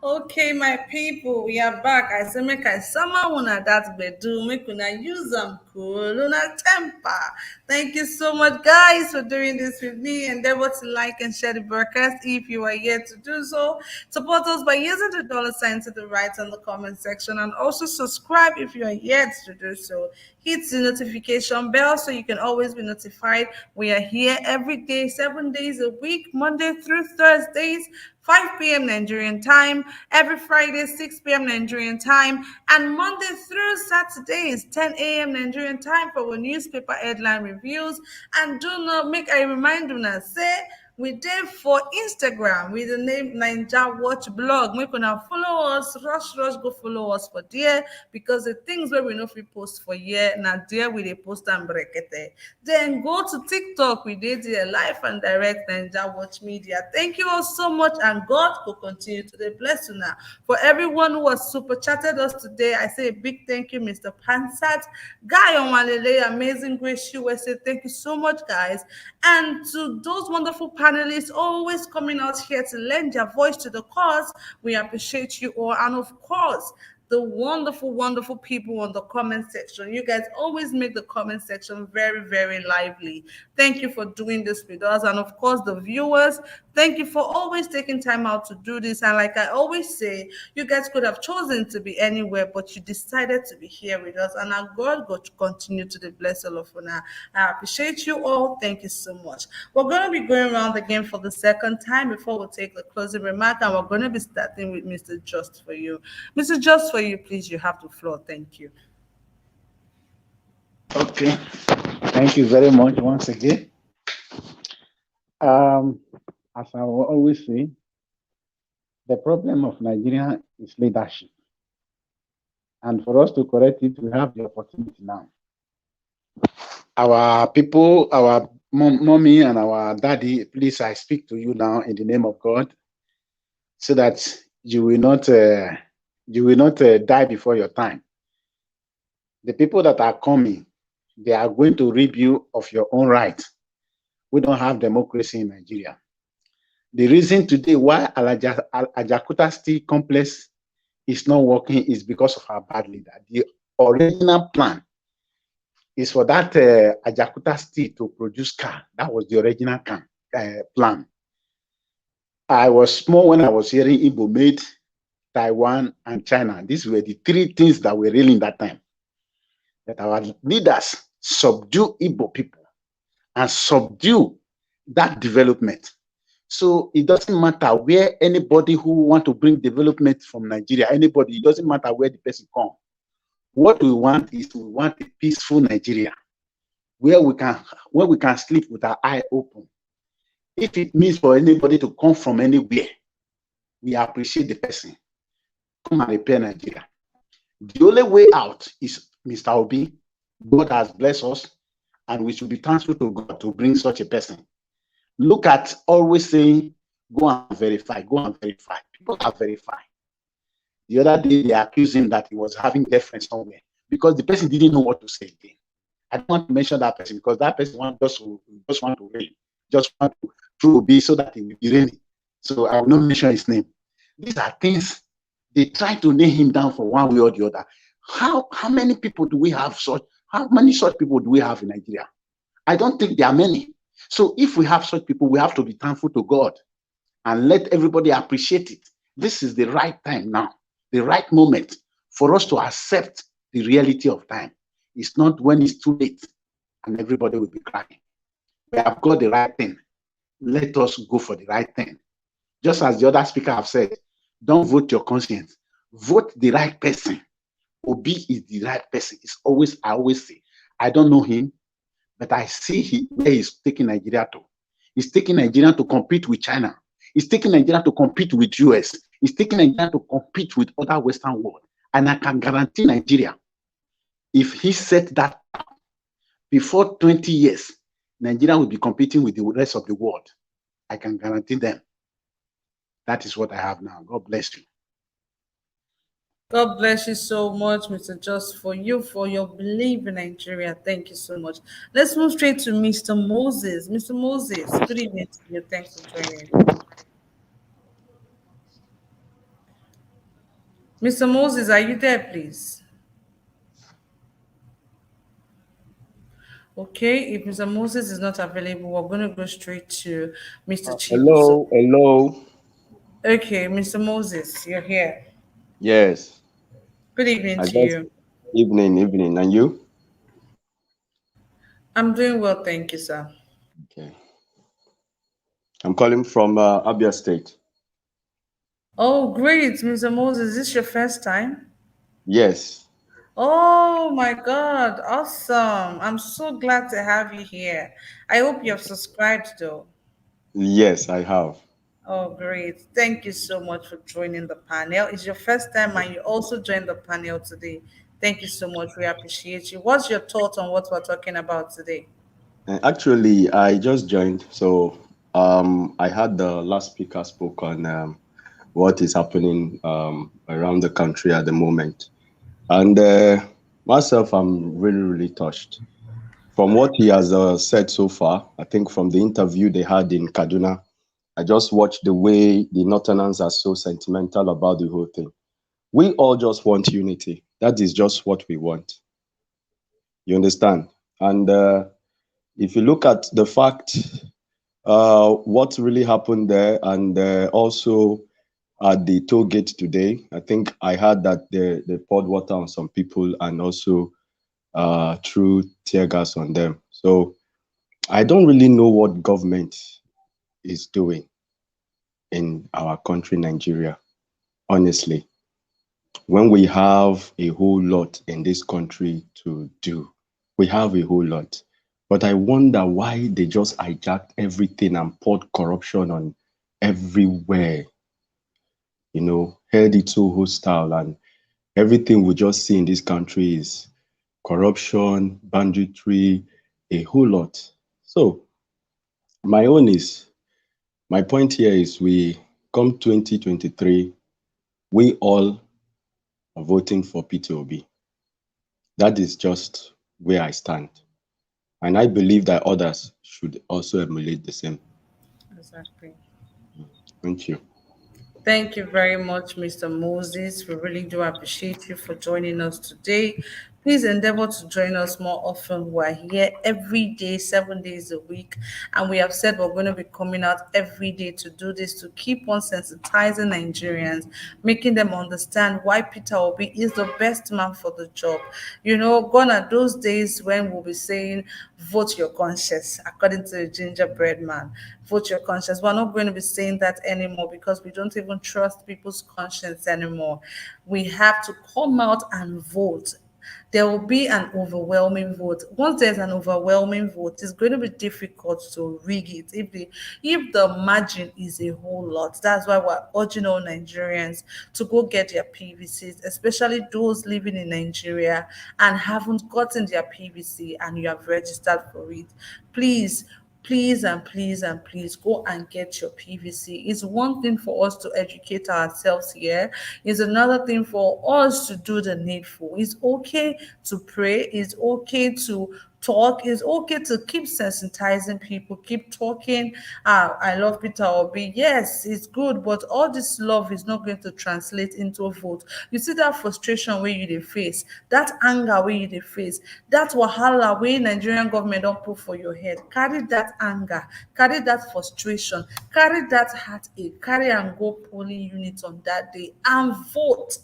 Okay, my people, we are back. I say make I summer una that bedu, make una use them cool, una temper. Thank you so much, guys, for doing this with me. Endeavor to like and share the broadcast if you are yet to do so. Support us by using the $ to the right on the comment section, and also subscribe if you are yet to do so. Hit the notification bell so you can always be notified. We are here every day, 7 days a week, Monday through Thursdays, 5 p.m. Nigerian time, every Friday, 6 p.m. Nigerian time, and Monday through Saturdays, 10 a.m. Nigerian time for our newspaper headline reviews. And do not make a reminder now, say, we did for Instagram with the name Ninja Watch Blog. Make una follow us, rush, go follow us for there, because the things where we know we post for here, now there we they post and brekete. Then go to TikTok, we did the live and direct Ninja Watch Media. Thank you all so much, and God will continue to bless you now. For everyone who has super chatted us today, I say a big thank you, Mr. Pansat, Guy Omalele, Amazing Grace USA. Thank you so much, guys. And to those wonderful panelists always coming out here to lend their voice to the cause, we appreciate you all. And of course, the wonderful, wonderful people on the comment section. You guys always make the comment section very, very lively. Thank you for doing this with us. And of course, the viewers, thank you for always taking time out to do this. And like I always say, you guys could have chosen to be anywhere, but you decided to be here with us. And our God will continue to bless all of you now. I appreciate you all. Thank you so much. We're going to be going around again for the second time before we take the closing remark. And we're going to be starting with Mr. Just For You. Mr. Just For You, please, you have the floor. Thank you. Okay. Thank you very much once again. As I will always say, the problem of Nigeria is leadership. And for us to correct it, we have the opportunity now. Our people, our mommy and our daddy, please, I speak to you now in the name of God, so that you will not die before your time. The people that are coming, they are going to rip you of your own right. We don't have democracy in Nigeria. The reason today why Ajakuta Steel Complex is not working is because of our bad leader. The original plan is for that Ajakuta Steel to produce car. That was the original plan. I was small when I was hearing Igbo made, Taiwan, and China. These were the three things that were real in that time. That our leaders subdue Igbo people and subdue that development. So it doesn't matter where anybody who want to bring development from Nigeria, anybody, it doesn't matter where the person comes. What we want is we want a peaceful Nigeria where we can sleep with our eye open. If it means for anybody to come from anywhere, we appreciate the person. Come and repair Nigeria. The only way out is Mr. Obi. God has blessed us, and we should be thankful to God to bring such a person. Look at always saying, go and verify, go and verify. People are verifying. The other day, they accused him that he was having girlfriend somewhere because the person didn't know what to say again. I don't want to mention that person because that person just want to reign, just want to be so that he will be reigning. So I will not mention his name. These are things they try to nail him down for one way or the other. How many people do we have such? How many such people do we have in Nigeria? I don't think there are many. So if we have such people, we have to be thankful to God and let everybody appreciate it. This is the right time now, the right moment for us to accept the reality of time. It's not when it's too late and everybody will be crying. We have got the right thing. Let us go for the right thing. Just as the other speaker have said, don't vote your conscience. Vote the right person. Obi is the right person. I always say, I don't know him, but I see where he's taking Nigeria to. He's taking Nigeria to compete with China. He's taking Nigeria to compete with US. He's taking Nigeria to compete with other Western world. And I can guarantee Nigeria, if he set that before 20 years, Nigeria will be competing with the rest of the world. I can guarantee them. That is what I have now. God bless you. God bless you so much, Mr. Just, for your belief in Nigeria. Thank you so much. Let's move straight to Mr. Moses. Mr. Moses, good evening to you. Thanks for joining. Mr. Moses, are you there, please? Okay, if Mr. Moses is not available, we're going to go straight to Mr. Chibuzo. Hello, hello. Okay, Mr. Moses, you're here. Yes, Good evening I to just you. evening, and you? I'm doing well, thank you, sir. Okay, I'm calling from Abia State. Oh, great, Mr. Moses, is this your first time? Yes, Oh my God, awesome. I'm so glad to have you here. I hope you have subscribed though. yes, I have. Oh, great. Thank you so much for joining the panel. It's your first time and you also joined the panel today. Thank you so much. We appreciate you. What's your thought on what we're talking about today? Actually, I just joined, so I had the last speaker spoke on what is happening around the country at the moment, and myself, I'm really touched from what he has said so far. I think from the interview they had in Kaduna, I just watched the way the Northerners are so sentimental about the whole thing. We all just want unity. That is just what we want. You understand? And if you look at the fact, what really happened there, and also at the toll gate today, I think I heard that they poured water on some people and also threw tear gas on them. So I don't really know what government is doing in our country, Nigeria, honestly, when we have a whole lot in this country to do. We have a whole lot. But I wonder why they just hijacked everything and poured corruption on everywhere, held it so hostile. And everything we just see in this country is corruption, banditry, a whole lot. So my own is, my point here is we come 2023, we all are voting for P2OB. That is just where I stand. And I believe that others should also emulate the same. Exactly. Thank you. Thank you very much, Mr. Moses. We really do appreciate you for joining us today. Please endeavor to join us more often. We're here every day, 7 days a week. And we have said we're going to be coming out every day to do this, to keep on sensitizing Nigerians, making them understand why Peter Obi is the best man for the job. Gone are those days when we'll be saying, vote your conscience, according to the gingerbread man. Vote your conscience. We're not going to be saying that anymore because we don't even trust people's conscience anymore. We have to come out and vote. there will be an overwhelming vote. Once there's an overwhelming vote, it's going to be difficult to rig it if the margin is a whole lot. That's why we're urging all Nigerians to go get their PVCs, especially those living in Nigeria and haven't gotten their PVC and you have registered for it. Please, please and please and please go and get your PVC. It's one thing for us to educate ourselves here. It's another thing for us to do the needful. It's okay to pray. It's okay to talk. It's okay to keep sensitizing people, keep talking. I love Peter Obi. Yes, it's good, but all this love is not going to translate into a vote. You see that frustration where you dey face, that anger where you dey face, that wahala where Nigerian government don't put for your head. Carry that anger, carry that frustration, carry that heartache, carry and go polling unit on that day and vote.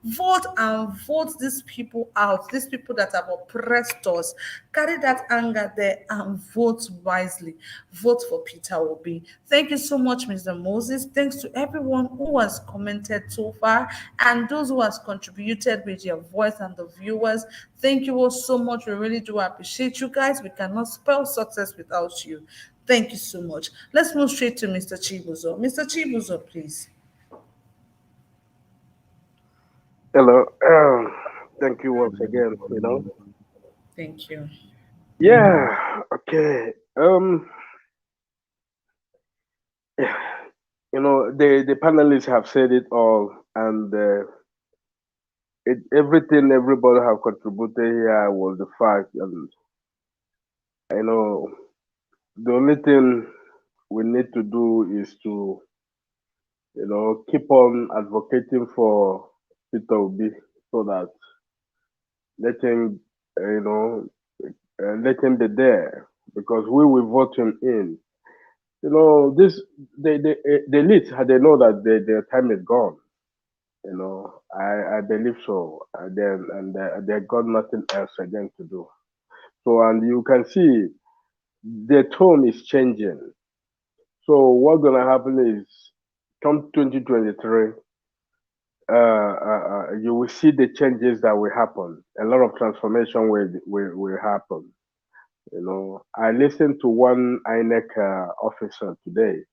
Vote and vote these people out, these people that have oppressed us. Carry that anger there and vote wisely. Vote for Peter Obi. Thank you so much, Mr. Moses. Thanks to everyone who has commented so far and those who has contributed with your voice and the viewers. Thank you all so much. We really do appreciate you guys. We cannot spell success without you. Thank you so much. Let's move straight to Mr. Chibuzo. Mr. Chibuzo, please. Hello. Thank you once again. Thank you. Yeah. Okay. The panelists have said it all, and everything everybody have contributed here was the fact, and the only thing we need to do is to keep on advocating for Peter Obi so that let him let him be there, because we will vote him in. This the elite, they know that their time is gone. I believe so. They got nothing else again to do. So, and you can see the tone is changing. So what's gonna happen is, come 2023, you will see the changes that will happen. A lot of transformation will happen. I listened to one INEC officer today.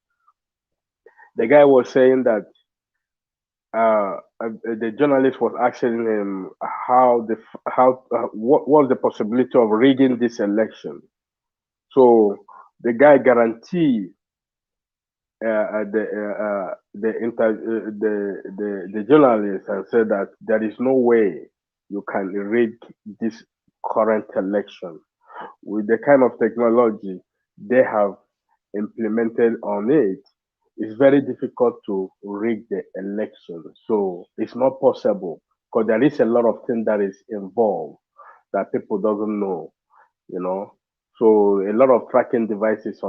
The guy was saying that the journalist was asking him what was the possibility of rigging this election. So the guy guaranteed the journalist and said that there is no way you can rig this current election with the kind of technology they have implemented on it. It's very difficult to rig the election. So it's not possible, because there is a lot of things that is involved that people doesn't know. So a lot of tracking devices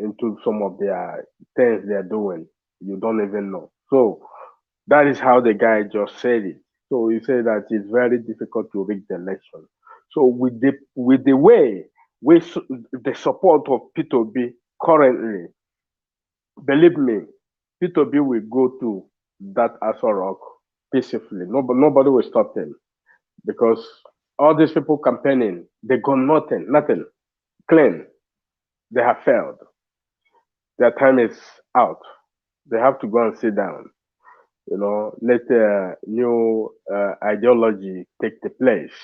into some of their things they're doing, you don't even know. So that is how the guy just said it. So he said that it's very difficult to rig the election. So with the way the support of P2B currently, believe me, P2B will go to that Aso Rock peacefully. Nobody will stop them, because all these people campaigning, they got nothing clean. They have failed. Their time is out. They have to go and sit down. Let new ideology take the place.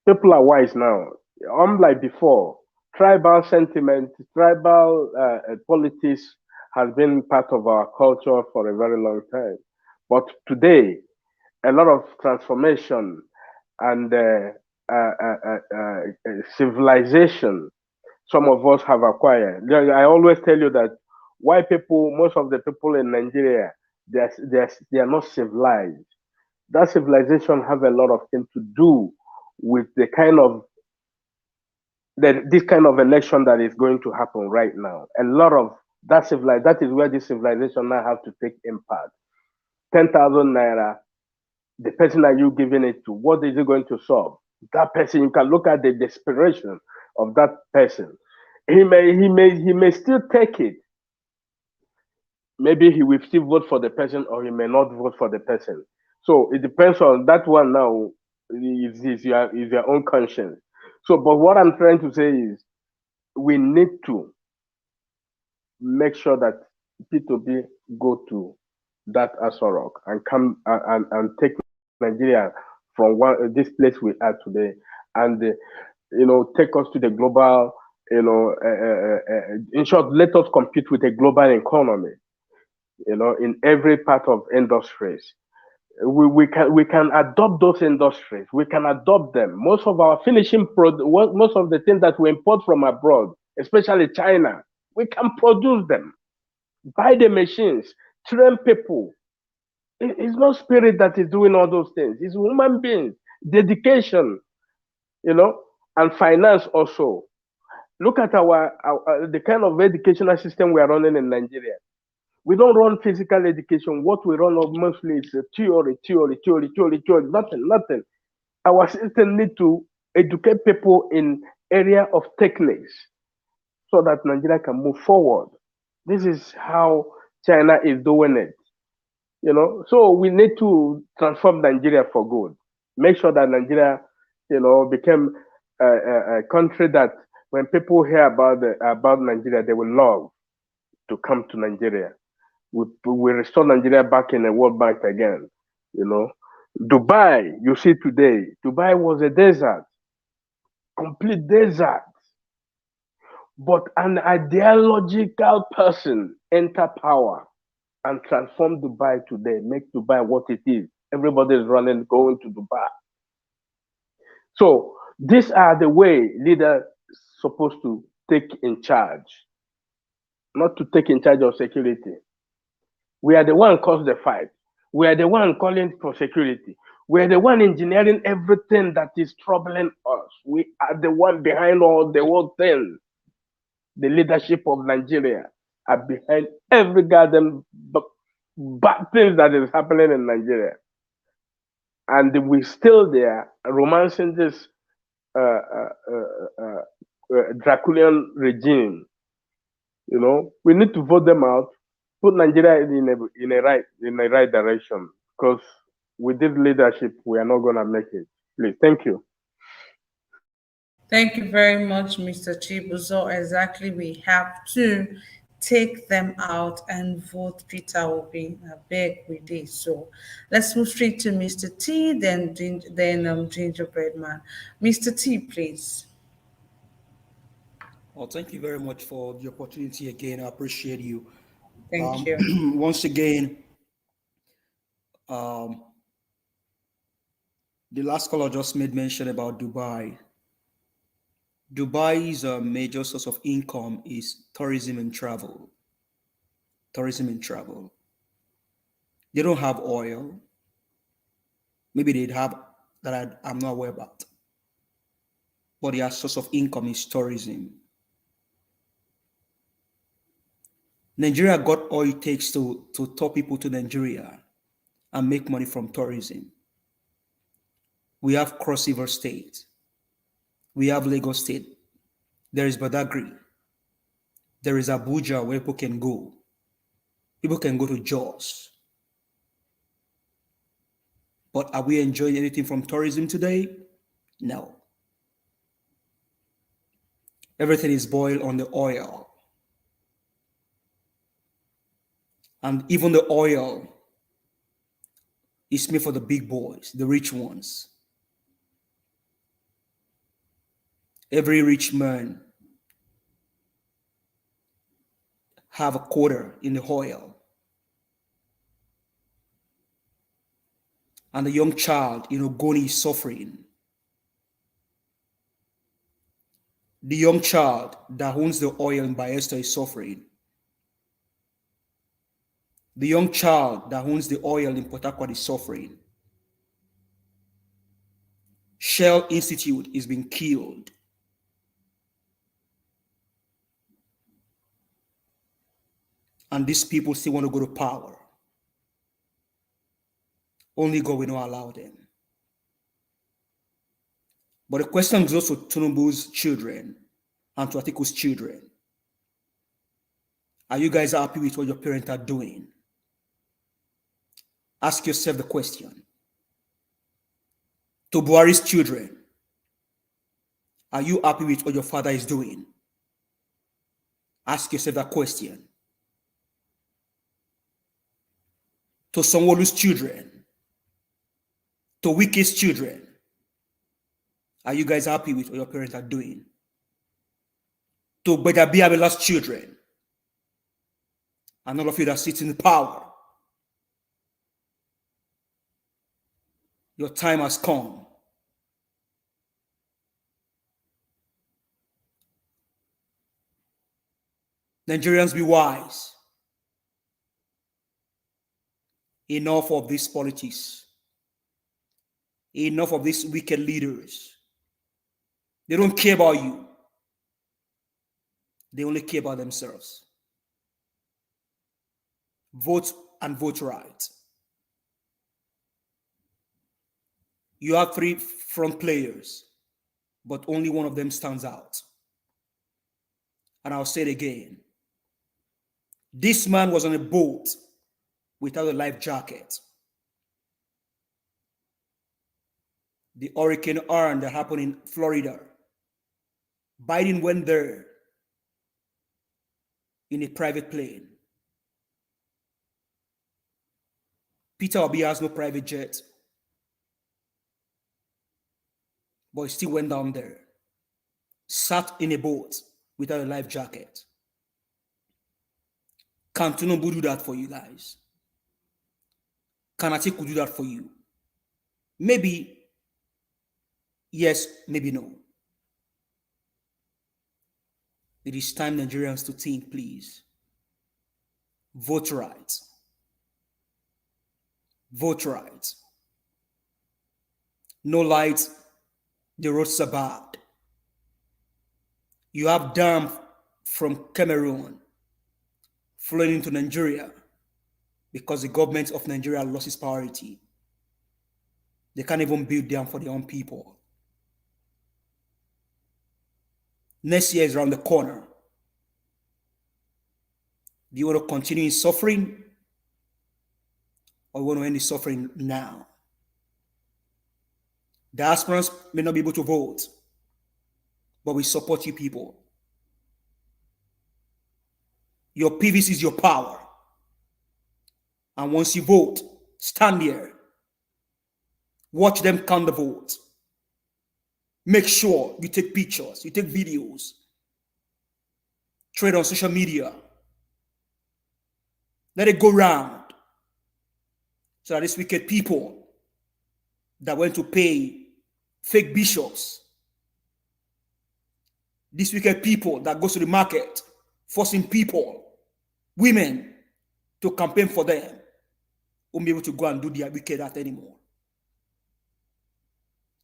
People are wise now. Unlike before, tribal sentiment, tribal politics has been part of our culture for a very long time. But today, a lot of transformation and civilization some of us have acquired. I always tell you that most of the people in Nigeria, they are not civilized. That civilization have a lot of things to do with this kind of election that is going to happen right now. A lot of that is where this civilization now have to take impact. 10,000 naira, the person that you giving it to, what is it going to solve? That person, you can look at the desperation of that person. He may still take it. Maybe he will still vote for the person, or he may not vote for the person. So it depends on that one now. is your own conscience. So, but what I'm trying to say is we need to make sure that P2B go to that Asorok and come and take Nigeria from this place we are today, and take us to the global, in short, let us compete with a global economy, in every part of industries. We can adopt those industries. We can adopt them. Most of our most of the things that we import from abroad, especially China, we can produce them. Buy the machines, train people. It's not spirit that is doing all those things. It's human beings, dedication, and finance also. Look at the kind of educational system we are running in Nigeria. We don't run physical education. What we run mostly is theory, theory, theory, theory, theory. Nothing, nothing. Our system need to educate people in area of techniques so that Nigeria can move forward. This is how China is doing it. So we need to transform Nigeria for good. Make sure that Nigeria, become a country that when people hear about Nigeria, they will love to come to Nigeria. We restore Nigeria back in the World Bank again. Dubai, you see today, Dubai was a desert, complete desert. But an ideological person enter power and transform Dubai today, make Dubai what it is. Everybody is running, going to Dubai. So these are the way leaders supposed to take in charge, not to take in charge of security. We are the one cause the fight. We are the one calling for security. We are the one engineering everything that is troubling us. We are the one behind all the whole thing. The leadership of Nigeria are behind every goddamn bad things that is happening in Nigeria. And we still there romancing this Draculian regime. We need to vote them out, put Nigeria in a right direction. Because with this leadership, we are not gonna make it. Please, thank you. Thank you very much, Mr. Chibuzo. Exactly, we have to take them out and vote Peter Obi. I beg with this. So let's move straight to Mr. T, then Gingerbread Man. Mr. T, please. Well, thank you very much for the opportunity again. I appreciate you. Thank you. Once again, um, the last caller just made mention about Dubai. Dubai's major source of income is tourism and travel. Tourism and travel. They don't have oil. Maybe they'd have that I'm not aware about. But their source of income is tourism. Nigeria got all it takes to tour people to Nigeria and make money from tourism. We have Cross River State. We have Lagos State. There is Badagry. There is Abuja where people can go. People can go to Jos. But are we enjoying anything from tourism today? No. Everything is boiled on the oil. And even the oil is made for the big boys, the rich ones. Every rich man have a quarter in the oil. And the young child in Ogoni is suffering. The young child that owns the oil in Bayelsa is suffering. The young child that owns the oil in Port Harcourt is suffering. Shell Institute is being killed. And these people still want to go to power. Only God will not allow them. But the question goes to Tinubu's children and to Atiku's children. Are you guys happy with what your parents are doing? Ask yourself the question. To Buhari's children, are you happy with what your father is doing? Ask yourself that question. To Sanwo-Olu's children, to Wike's children, are you guys happy with what your parents are doing? To Gbejabiamela's children, and all of you that sit in power, your time has come. Nigerians, be wise. Enough of this politics. Enough of these wicked leaders. They don't care about you. They only care about themselves. Vote and vote right. You have 3 front players, but only one of them stands out. And I'll say it again. This man was on a boat without a life jacket. The Hurricane Ian that happened in Florida, Biden went there in a private plane. Peter Obi has no private jet, but he still went down there, sat in a boat without a life jacket. Can Tinubu do that for you guys? Can Atiku do that for you? Maybe yes, maybe no. It is time, Nigerians, to think, please. Vote right. Vote right. No lights, the roads are bad. You have dam from Cameroon flowing into Nigeria because the government of Nigeria lost its priority. They can't even build dam for their own people. Next year is around the corner. Do you want to continue in suffering, or you want to end the suffering now? Diasporans may not be able to vote, but we support you people. Your PVC is your power. And once you vote, stand there. Watch them count the votes. Make sure you take pictures, you take videos. Trade on social media. Let it go round. So that these wicked people that went to pay fake bishops, these wicked people that goes to the market, forcing people, women, to campaign for them, won't be able to go and do their wicked act anymore.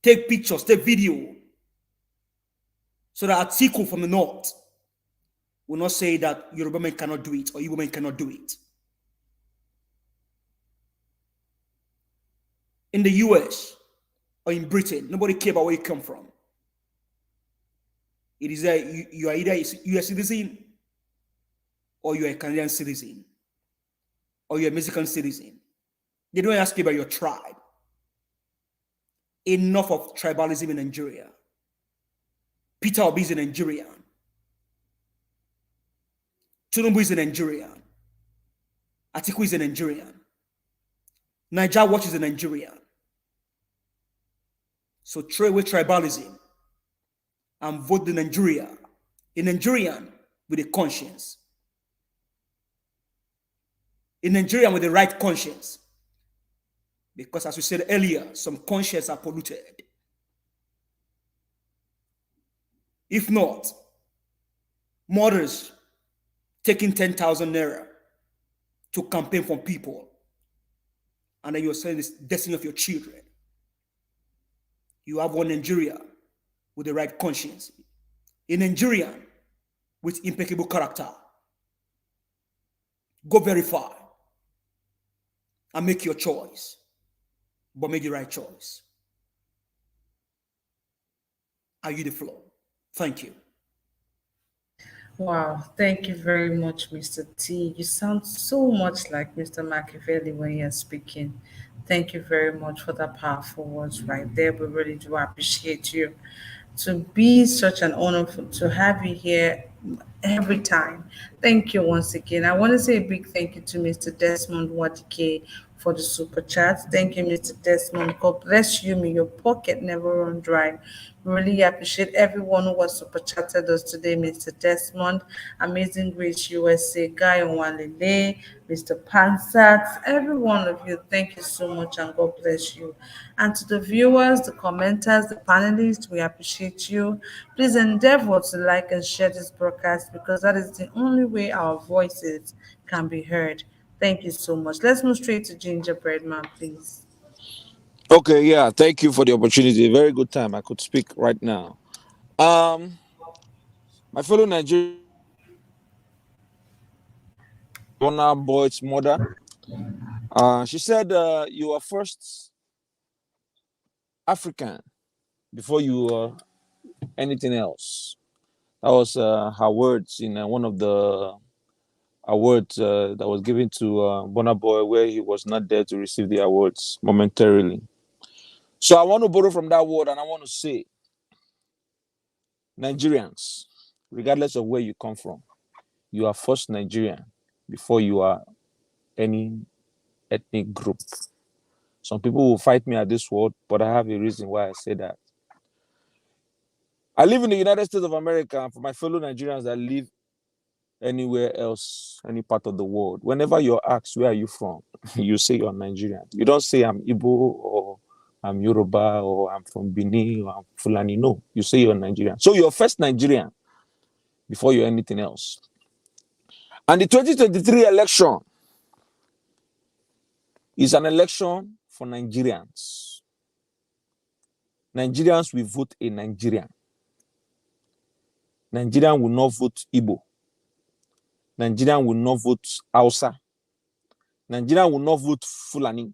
Take pictures, take video, so that Atiku from the north will not say that Yoruba men cannot do it or Igbo men cannot do it. In the US or in Britain, nobody cares about where you come from. It is you are either a US citizen or you are a Canadian citizen or you're a Mexican citizen. They don't ask you about your tribe. Enough of tribalism in Nigeria. Peter Obi is a Nigerian. Tinubu is a Nigerian. Atiku is a Nigerian. Niger Watch is a Nigerian. So throw away tribalism and vote the Nigeria. A Nigerian with a conscience. A Nigerian with the right conscience. Because as we said earlier, some consciences are polluted. If not, mothers taking 10,000 naira to campaign for people, and then you're saying this destiny of your children. You have one Nigeria with the right conscience, a Nigerian with impeccable character. Go very far and make your choice, but make the right choice. Are you the floor? Thank you. Wow, thank you very much, Mr. T. You sound so much like Mr. Machiavelli when you're speaking. Thank you very much for the powerful words right there. We really do appreciate you. To be such an honor to have you here every time. Thank you once again. I want to say a big thank you to Mr. Desmond Wadike for the super chat. Thank you, Mr. Desmond. God bless you. May your pocket never run dry. Really appreciate everyone who was super chatted us today, Mr. Desmond, Amazing Grace USA, Guy Onwalele, Mr. Pansat, every one of you. Thank you so much and God bless you. And to the viewers, the commenters, the panelists, we appreciate you. Please endeavor to like and share this broadcast because that is the only way our voices can be heard. Thank you so much. Let's move straight to Gingerbread Man, please. Okay, yeah, thank you for the opportunity. Very good time. I could speak right now. My fellow Nigerian, Bonner Boyd's mother, she said you are first African before you were anything else. That was her words in one of the awards that was given to Bonner Boy, where he was not there to receive the awards momentarily. So I want to borrow from that word and I want to say, Nigerians, regardless of where you come from, you are first Nigerian before you are any ethnic group. Some people will fight me at this word, but I have a reason why I say that. I live in the United States of America, and for my fellow Nigerians that live anywhere else, any part of the world, whenever you're asked, where are you from? You say you're Nigerian. You don't say I'm Igbo or I'm Yoruba or I'm from Benin or I'm Fulani. No, you say you're Nigerian. So you're first Nigerian before you're anything else. And the 2023 election is an election for Nigerians. Nigerians will vote a Nigerian. Nigerian will not vote Igbo. Nigerian will not vote Hausa. Nigerian will not vote Fulani.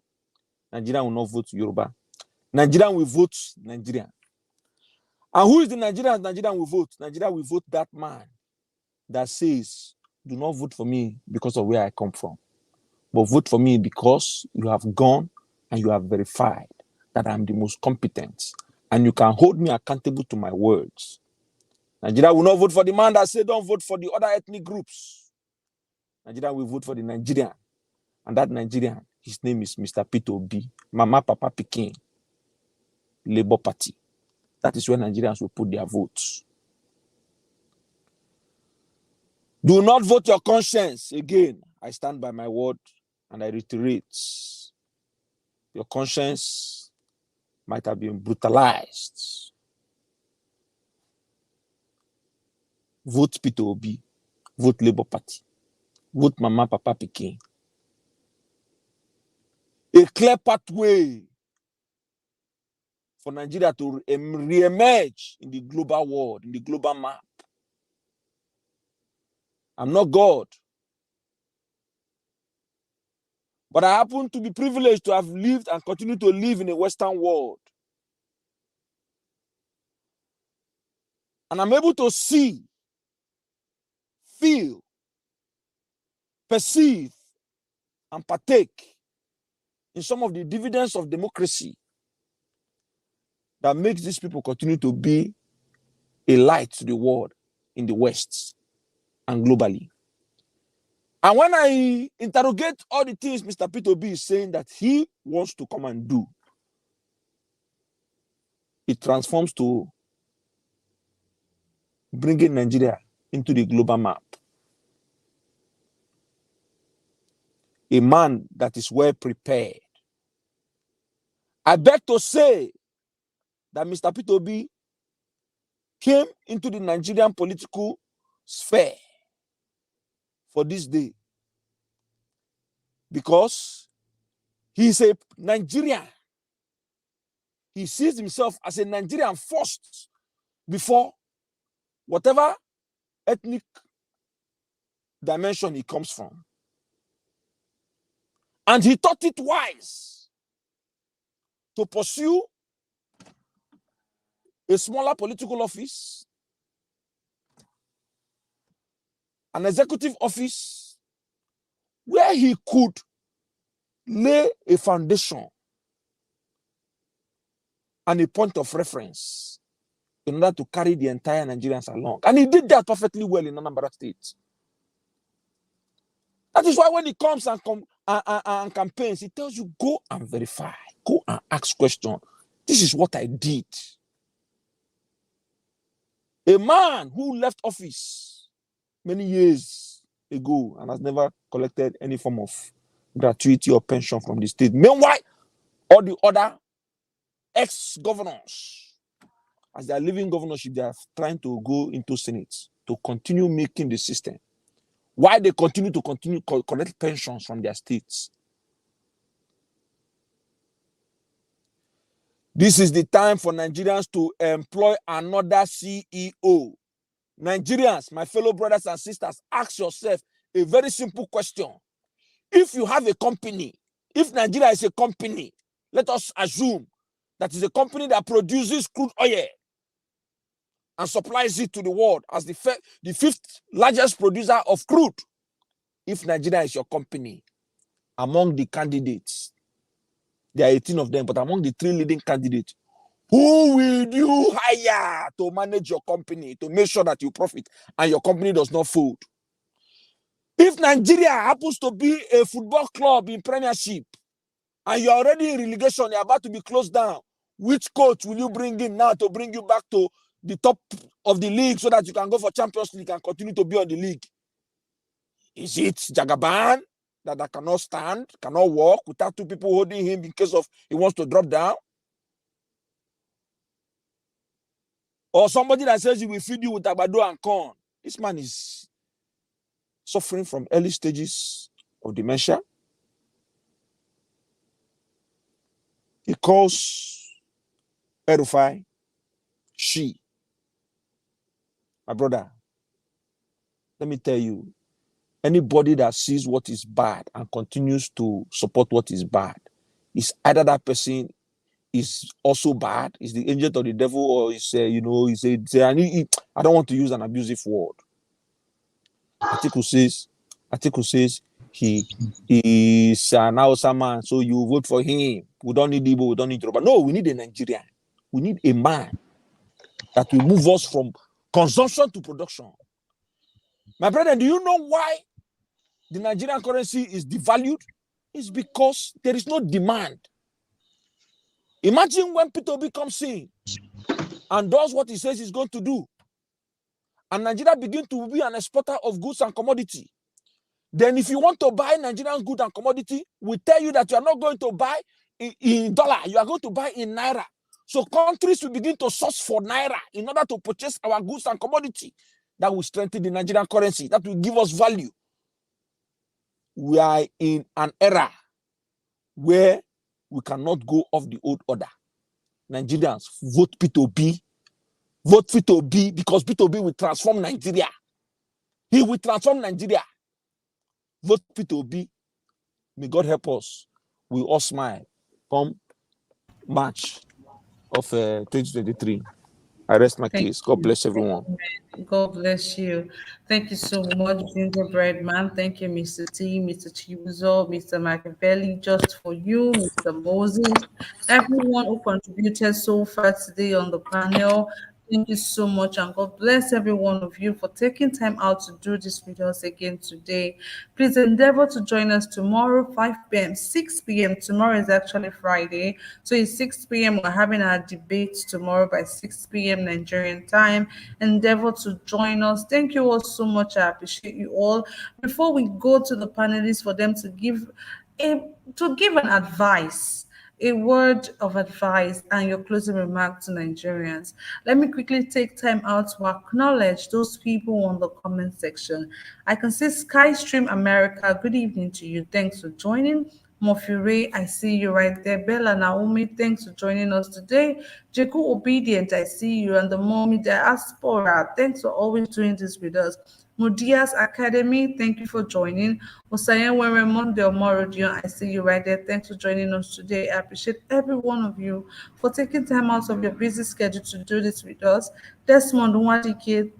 Nigerian will not vote Yoruba. Nigerian will vote Nigerian. And who is the Nigerian Nigerian will vote? Nigerian will vote that man that says, do not vote for me because of where I come from, but vote for me because you have gone and you have verified that I'm the most competent and you can hold me accountable to my words. Nigeria will not vote for the man that said don't vote for the other ethnic groups. Nigeria will vote for the Nigerian. And that Nigerian, his name is Mr. Peter Obi, Mama Papa Pikin, Labour Party. That is where Nigerians will put their votes. Do not vote your conscience. Again, I stand by my word and I reiterate. Your conscience might have been brutalized. Vote Peter Obi. Vote Labour Party. Vote Mama Papa Pikin. A clear pathway for Nigeria to re-emerge in the global world, in the global map. I'm not God, but I happen to be privileged to have lived and continue to live in a Western world. And I'm able to see, feel, perceive, and partake in some of the dividends of democracy that makes these people continue to be a light to the world in the West and globally. And when I interrogate all the things Mr. Peter B is saying that he wants to come and do, it transforms to bringing Nigeria into the global map. A man that is well prepared. I beg to say that Mr. Peter B came into the Nigerian political sphere for this day because he's a Nigerian. He sees himself as a Nigerian first before whatever ethnic dimension he comes from. And he thought it wise to pursue a smaller political office, an executive office, where he could lay a foundation and a point of reference in order to carry the entire Nigerians along. And he did that perfectly well in Anambra State. That is why when he comes and campaigns, he tells you, go and verify, go and ask questions. This is what I did. A man who left office many years ago and has never collected any form of gratuity or pension from the state. Meanwhile, all the other ex-governors, as they are leaving governorship, they are trying to go into Senate to continue making the system. Why they continue to collect pensions from their states. This is the time for Nigerians to employ another CEO. Nigerians, my fellow brothers and sisters, ask yourself a very simple question. If you have a company, if Nigeria is a company, let us assume that is a company that produces crude oil and supplies it to the world as the fifth largest producer of crude. If Nigeria is your company, among the candidates, there are 18 of them, but among the 3 leading candidates, who will you hire to manage your company, to make sure that you profit and your company does not fold? If Nigeria happens to be a football club in Premiership and you're already in relegation, you're about to be closed down, which coach will you bring in now to bring you back to the top of the league so that you can go for Champions League and continue to be on the league? Is it Jagaban that cannot stand, cannot walk without 2 people holding him in case of he wants to drop down? Or somebody that says he will feed you with agbado and corn? This man is suffering from early stages of dementia. He calls Erufai she. My brother, let me tell you, anybody that sees what is bad and continues to support what is bad, is either that person is also bad, is the agent of the devil, or is I don't want to use an abusive word. Article says he is an Hausa man, so you vote for him. We don't need Igbo, we don't need Yoruba. No, we need a Nigerian. We need a man that will move us from consumption to production. My brother, do you know why the Nigerian currency is devalued? It's because there is no demand. Imagine when Peter Obi comes in and does what he says he's going to do, and Nigeria begins to be an exporter of goods and commodity. Then if you want to buy Nigerian goods and commodity, we tell you that you are not going to buy in dollar, you are going to buy in naira. So countries will begin to source for naira in order to purchase our goods and commodity. That will strengthen the Nigerian currency. That will give us value. We are in an era where we cannot go off the old order. Nigerians, vote P2B. Vote P2B because P2B will transform Nigeria. He will transform Nigeria. Vote P2B. May God help us. We all smile. Come March of 2023. I rest my case. God bless everyone. God bless you. Thank you so much, Gingerbread Man. Thank you, Mr. T, Mr. Chibuzo, Mr. Machiavelli, just for you, Mr. Moses, everyone who contributed so far today on the panel. Thank you so much, and God bless every one of you for taking time out to do this with us again today. Please endeavor to join us tomorrow, 5 p.m., 6 p.m. Tomorrow is actually Friday, so it's 6 p.m. We're having our debate tomorrow by 6 p.m. Nigerian time. Endeavor to join us. Thank you all so much. I appreciate you all. Before we go to the panelists for them to give an advice, a word of advice and your closing remark to Nigerians, let me quickly take time out to acknowledge those people on the comment section. I can see Skystream America. Good evening to you. Thanks for joining. Mofure, I see you right there. Bella Naomi, thanks for joining us today. Jeku Obedient, I see you. And the Mommy Diaspora, thanks for always doing this with us. Mudias Academy, thank you for joining. Osayen Weremon Del Morodion, I see you right there. Thanks for joining us today. I appreciate every one of you for taking time out of your busy schedule to do this with us. Desmond Nwadike,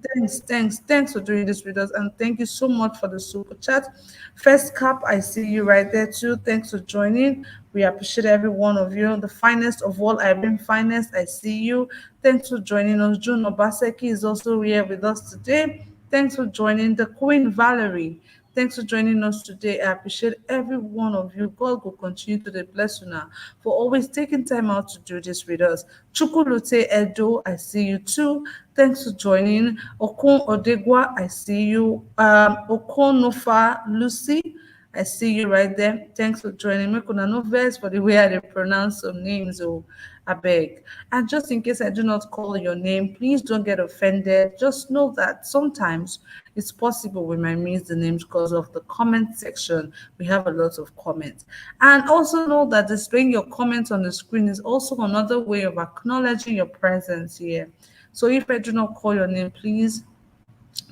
thanks for doing this with us, and thank you so much for the super chat. First Cap, I see you right there too. Thanks for joining. We appreciate every one of you. The finest of all, Irene Finest, I see you. Thanks for joining us. June Obaseki is also here with us today. Thanks for joining. The Queen Valerie, thanks for joining us today. I appreciate every one of you. God will continue to bless you now for always taking time out to do this with us. Chukulute Edo, I see you too. Thanks for joining. Okon Odegwa, I see you. Okonofa Lucy, I see you right there. Thanks for joining me. Kuna no verse for the way I dey pronounce some names. Oh, I beg. And just in case I do not call your name, please don't get offended. Just know that sometimes it's possible we might miss the names because of the comment section. We have a lot of comments. And also know that displaying your comments on the screen is also another way of acknowledging your presence here. So if I do not call your name, please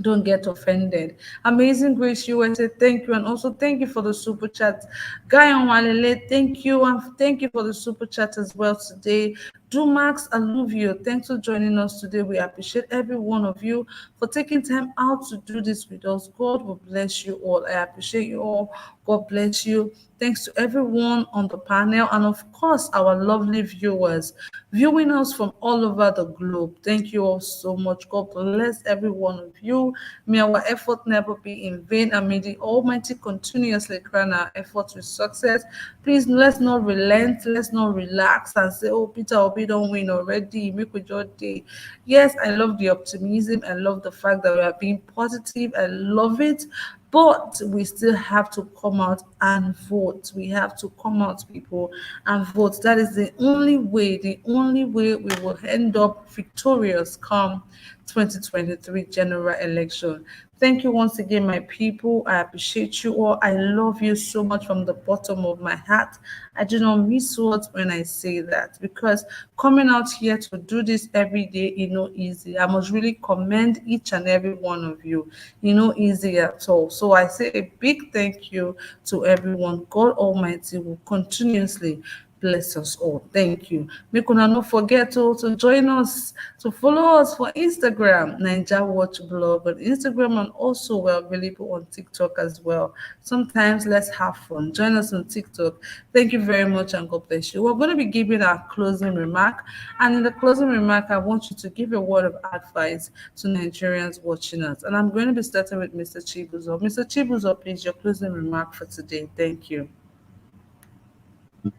don't get offended. Amazing Grace USA, thank you. And also thank you for the super chat. Guy on Walele, thank you. And thank you for the super chat as well today. Dumax Aluvio, thanks for joining us today. We appreciate every one of you for taking time out to do this with us. God will bless you all. I appreciate you all. God bless you. Thanks to everyone on the panel and, of course, our lovely viewers viewing us from all over the globe. Thank you all so much. God bless every one of you. May our effort never be in vain, and may the Almighty continuously crown our efforts with success. Please, let's not relent, let's not relax and say, oh, Peter Obi don't win already. Make we just day. Yes, I love the optimism. I love the fact that we are being positive. I love it. But we still have to come out and vote. We have to come out, people, and vote. That is the only way we will end up victorious come 2023 general election. Thank you once again, my people. I appreciate you all. I love you so much from the bottom of my heart. I do not miss words when I say that, because coming out here to do this every day is not easy. I must really commend each and every one of you. You know, easy at all. So I say a big thank you to everyone. God Almighty will continuously bless us all. Thank you. Make una not forget to join us, to follow us for Instagram, Ninja Watch Blog on Instagram, and also we're available on TikTok as well. Sometimes let's have fun. Join us on TikTok. Thank you very much and God bless you. We're going to be giving our closing remark. And in the closing remark, I want you to give a word of advice to Nigerians watching us. And I'm going to be starting with Mr. Chibuzo. Mr. Chibuzo, please, your closing remark for today. Thank you.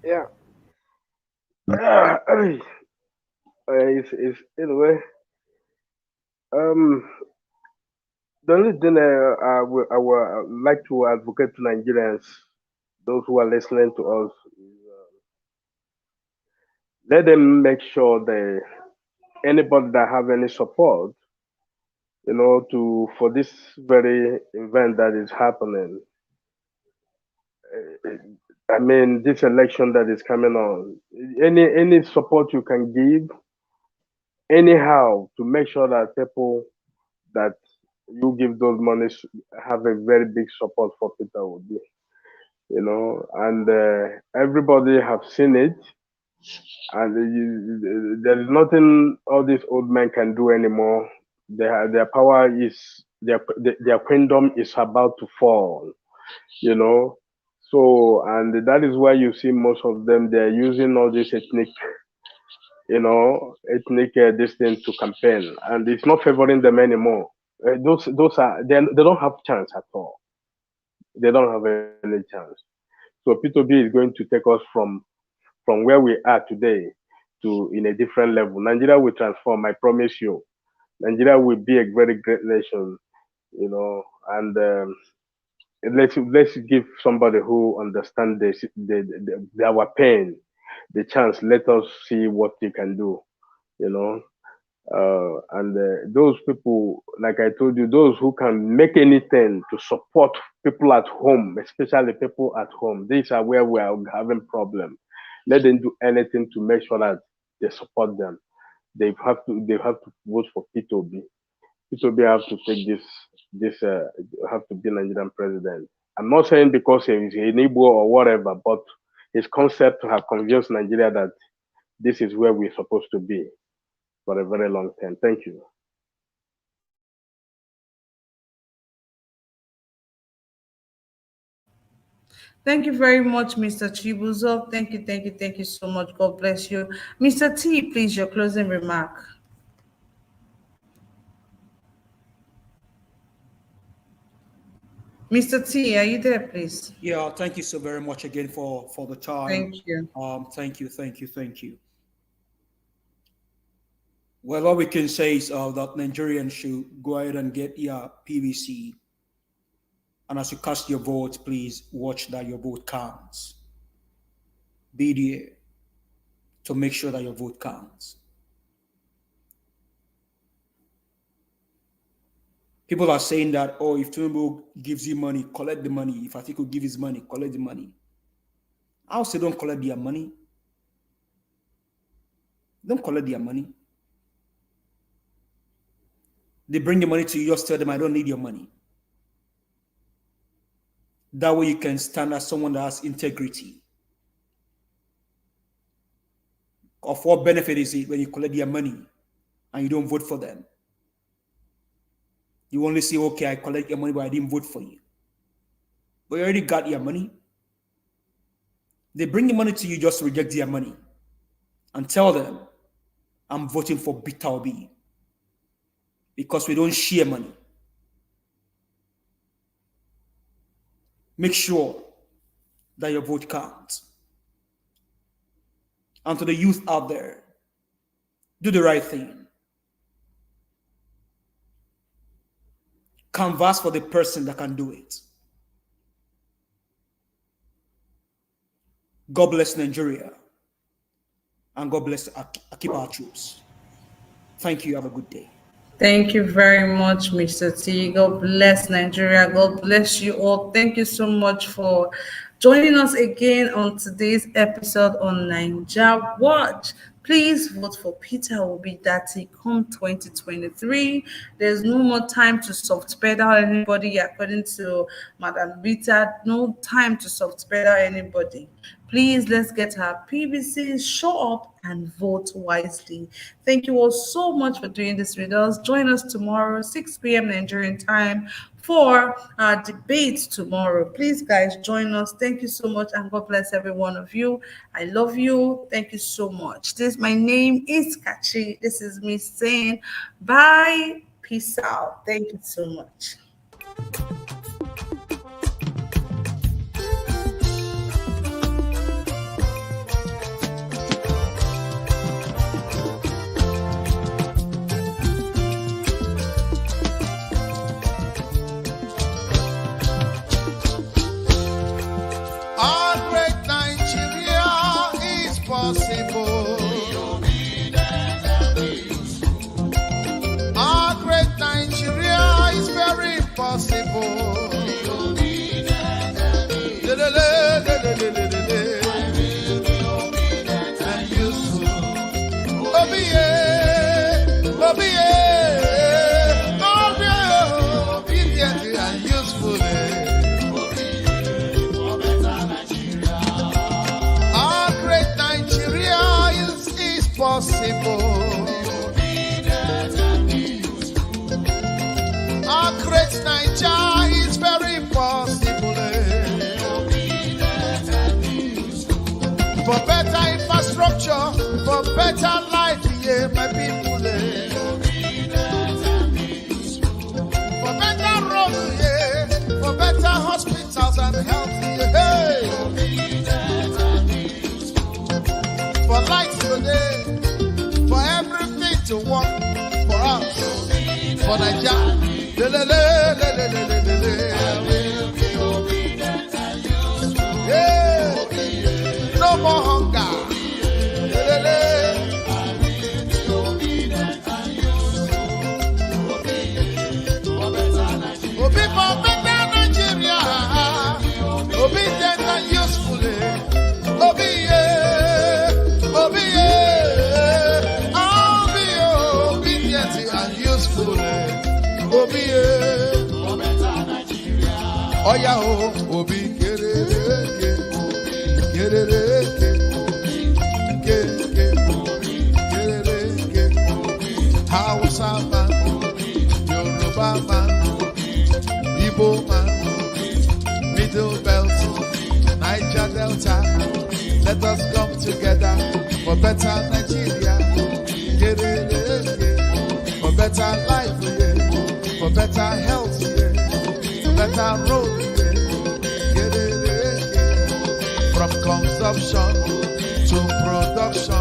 Yeah. It's anyway. Um, the only thing I would like to advocate to Nigerians, those who are listening to us, is let them make sure that anybody that have any support, to for this very event that is happening. I mean, this election that is coming on, any support you can give, anyhow, to make sure that people that you give those monies have a very big support for Peter Obi, and everybody have seen it, and there is nothing all these old men can do anymore. Their power is their kingdom is about to fall, you know. So, and that is why you see most of them, they're using all this ethnic this thing to campaign, and it's not favoring them anymore. Those are they don't have chance at all. They don't have any chance. So P2B is going to take us from where we are today to in a different level. Nigeria will transform. I promise you. Nigeria will be a very great nation, and let's give somebody who understands our pain the chance. Let us see what they can do, you know. And those people, like I told you, those who can make anything to support people at home, especially people at home, these are where we are having problem. Let them do anything to make sure that they support them. They have to vote for P2B. Obi have to take this have to be Nigerian president. I'm not saying because he's an Igbo or whatever, but his concept to have convinced Nigeria that this is where we're supposed to be for a very long time. Thank you. Thank you very much, Mr. Chibuzo. Thank you so much. God bless you. Mr. T, please, your closing remark. Mr. T, are you there, please? Yeah, thank you so very much again for the time. Thank you. Thank you. Well, all we can say is that Nigerians should go ahead and get your PVC. And as you cast your vote, please watch that your vote counts. Be there to make sure that your vote counts. People are saying that, oh, if Tinubu gives you money, collect the money. If Atiku gives his money, collect the money. I'll say don't collect their money. Don't collect their money. They bring the money to you, just tell them, I don't need your money. That way you can stand as someone that has integrity. Of what benefit is it when you collect their money and you don't vote for them? You only say, okay, I collect your money, but I didn't vote for you. But you already got your money. They bring the money to you, just reject their money and tell them, I'm voting for Peter Obi because we don't share money. Make sure that your vote counts. And to the youth out there, do the right thing. Canvass for the person that can do it. God bless Nigeria. And God bless keep our troops. Thank you. Have a good day. Thank you very much, Mr. T. God bless Nigeria. God bless you all. Thank you so much for joining us again on today's episode on Naija Watch. Please vote for Peter Obi Dati come 2023. There's no more time to soft pedal anybody, according to Madam Rita. No time to soft pedal anybody. Please, let's get our PVC, show up and vote wisely. Thank you all so much for doing this with us. Join us tomorrow, 6 p.m. Nigerian time, for our debate tomorrow. Please, guys, join us. Thank you so much, and God bless every one of you. I love you. Thank you so much. My name is Kachi. This is me saying bye. Peace out. Thank you so much. Our great Nigeria is possible. Our great Nigeria is very possible. Obedient and useful. Our great Nigeria is possible. Our great Nigeria is very possible. For better infrastructure, for better life, yeah, my people. For better roads, yeah, for better hospitals and health, yeah. For lights today, for everything to work for us, for Nigeria. Yeah. No more hunger. Obi for better Nigeria. Obedient and useful. Obi, yeah. Obi, yeah. I'll be obedient and useful. Oya o, Obi kerereke, kerereke, kerereke, Hausa man, Yoruba man, Igbo man, Middle Belt, Niger Delta. Let us come together for better Nigeria, for better life, for better health, for better road, from consumption to production.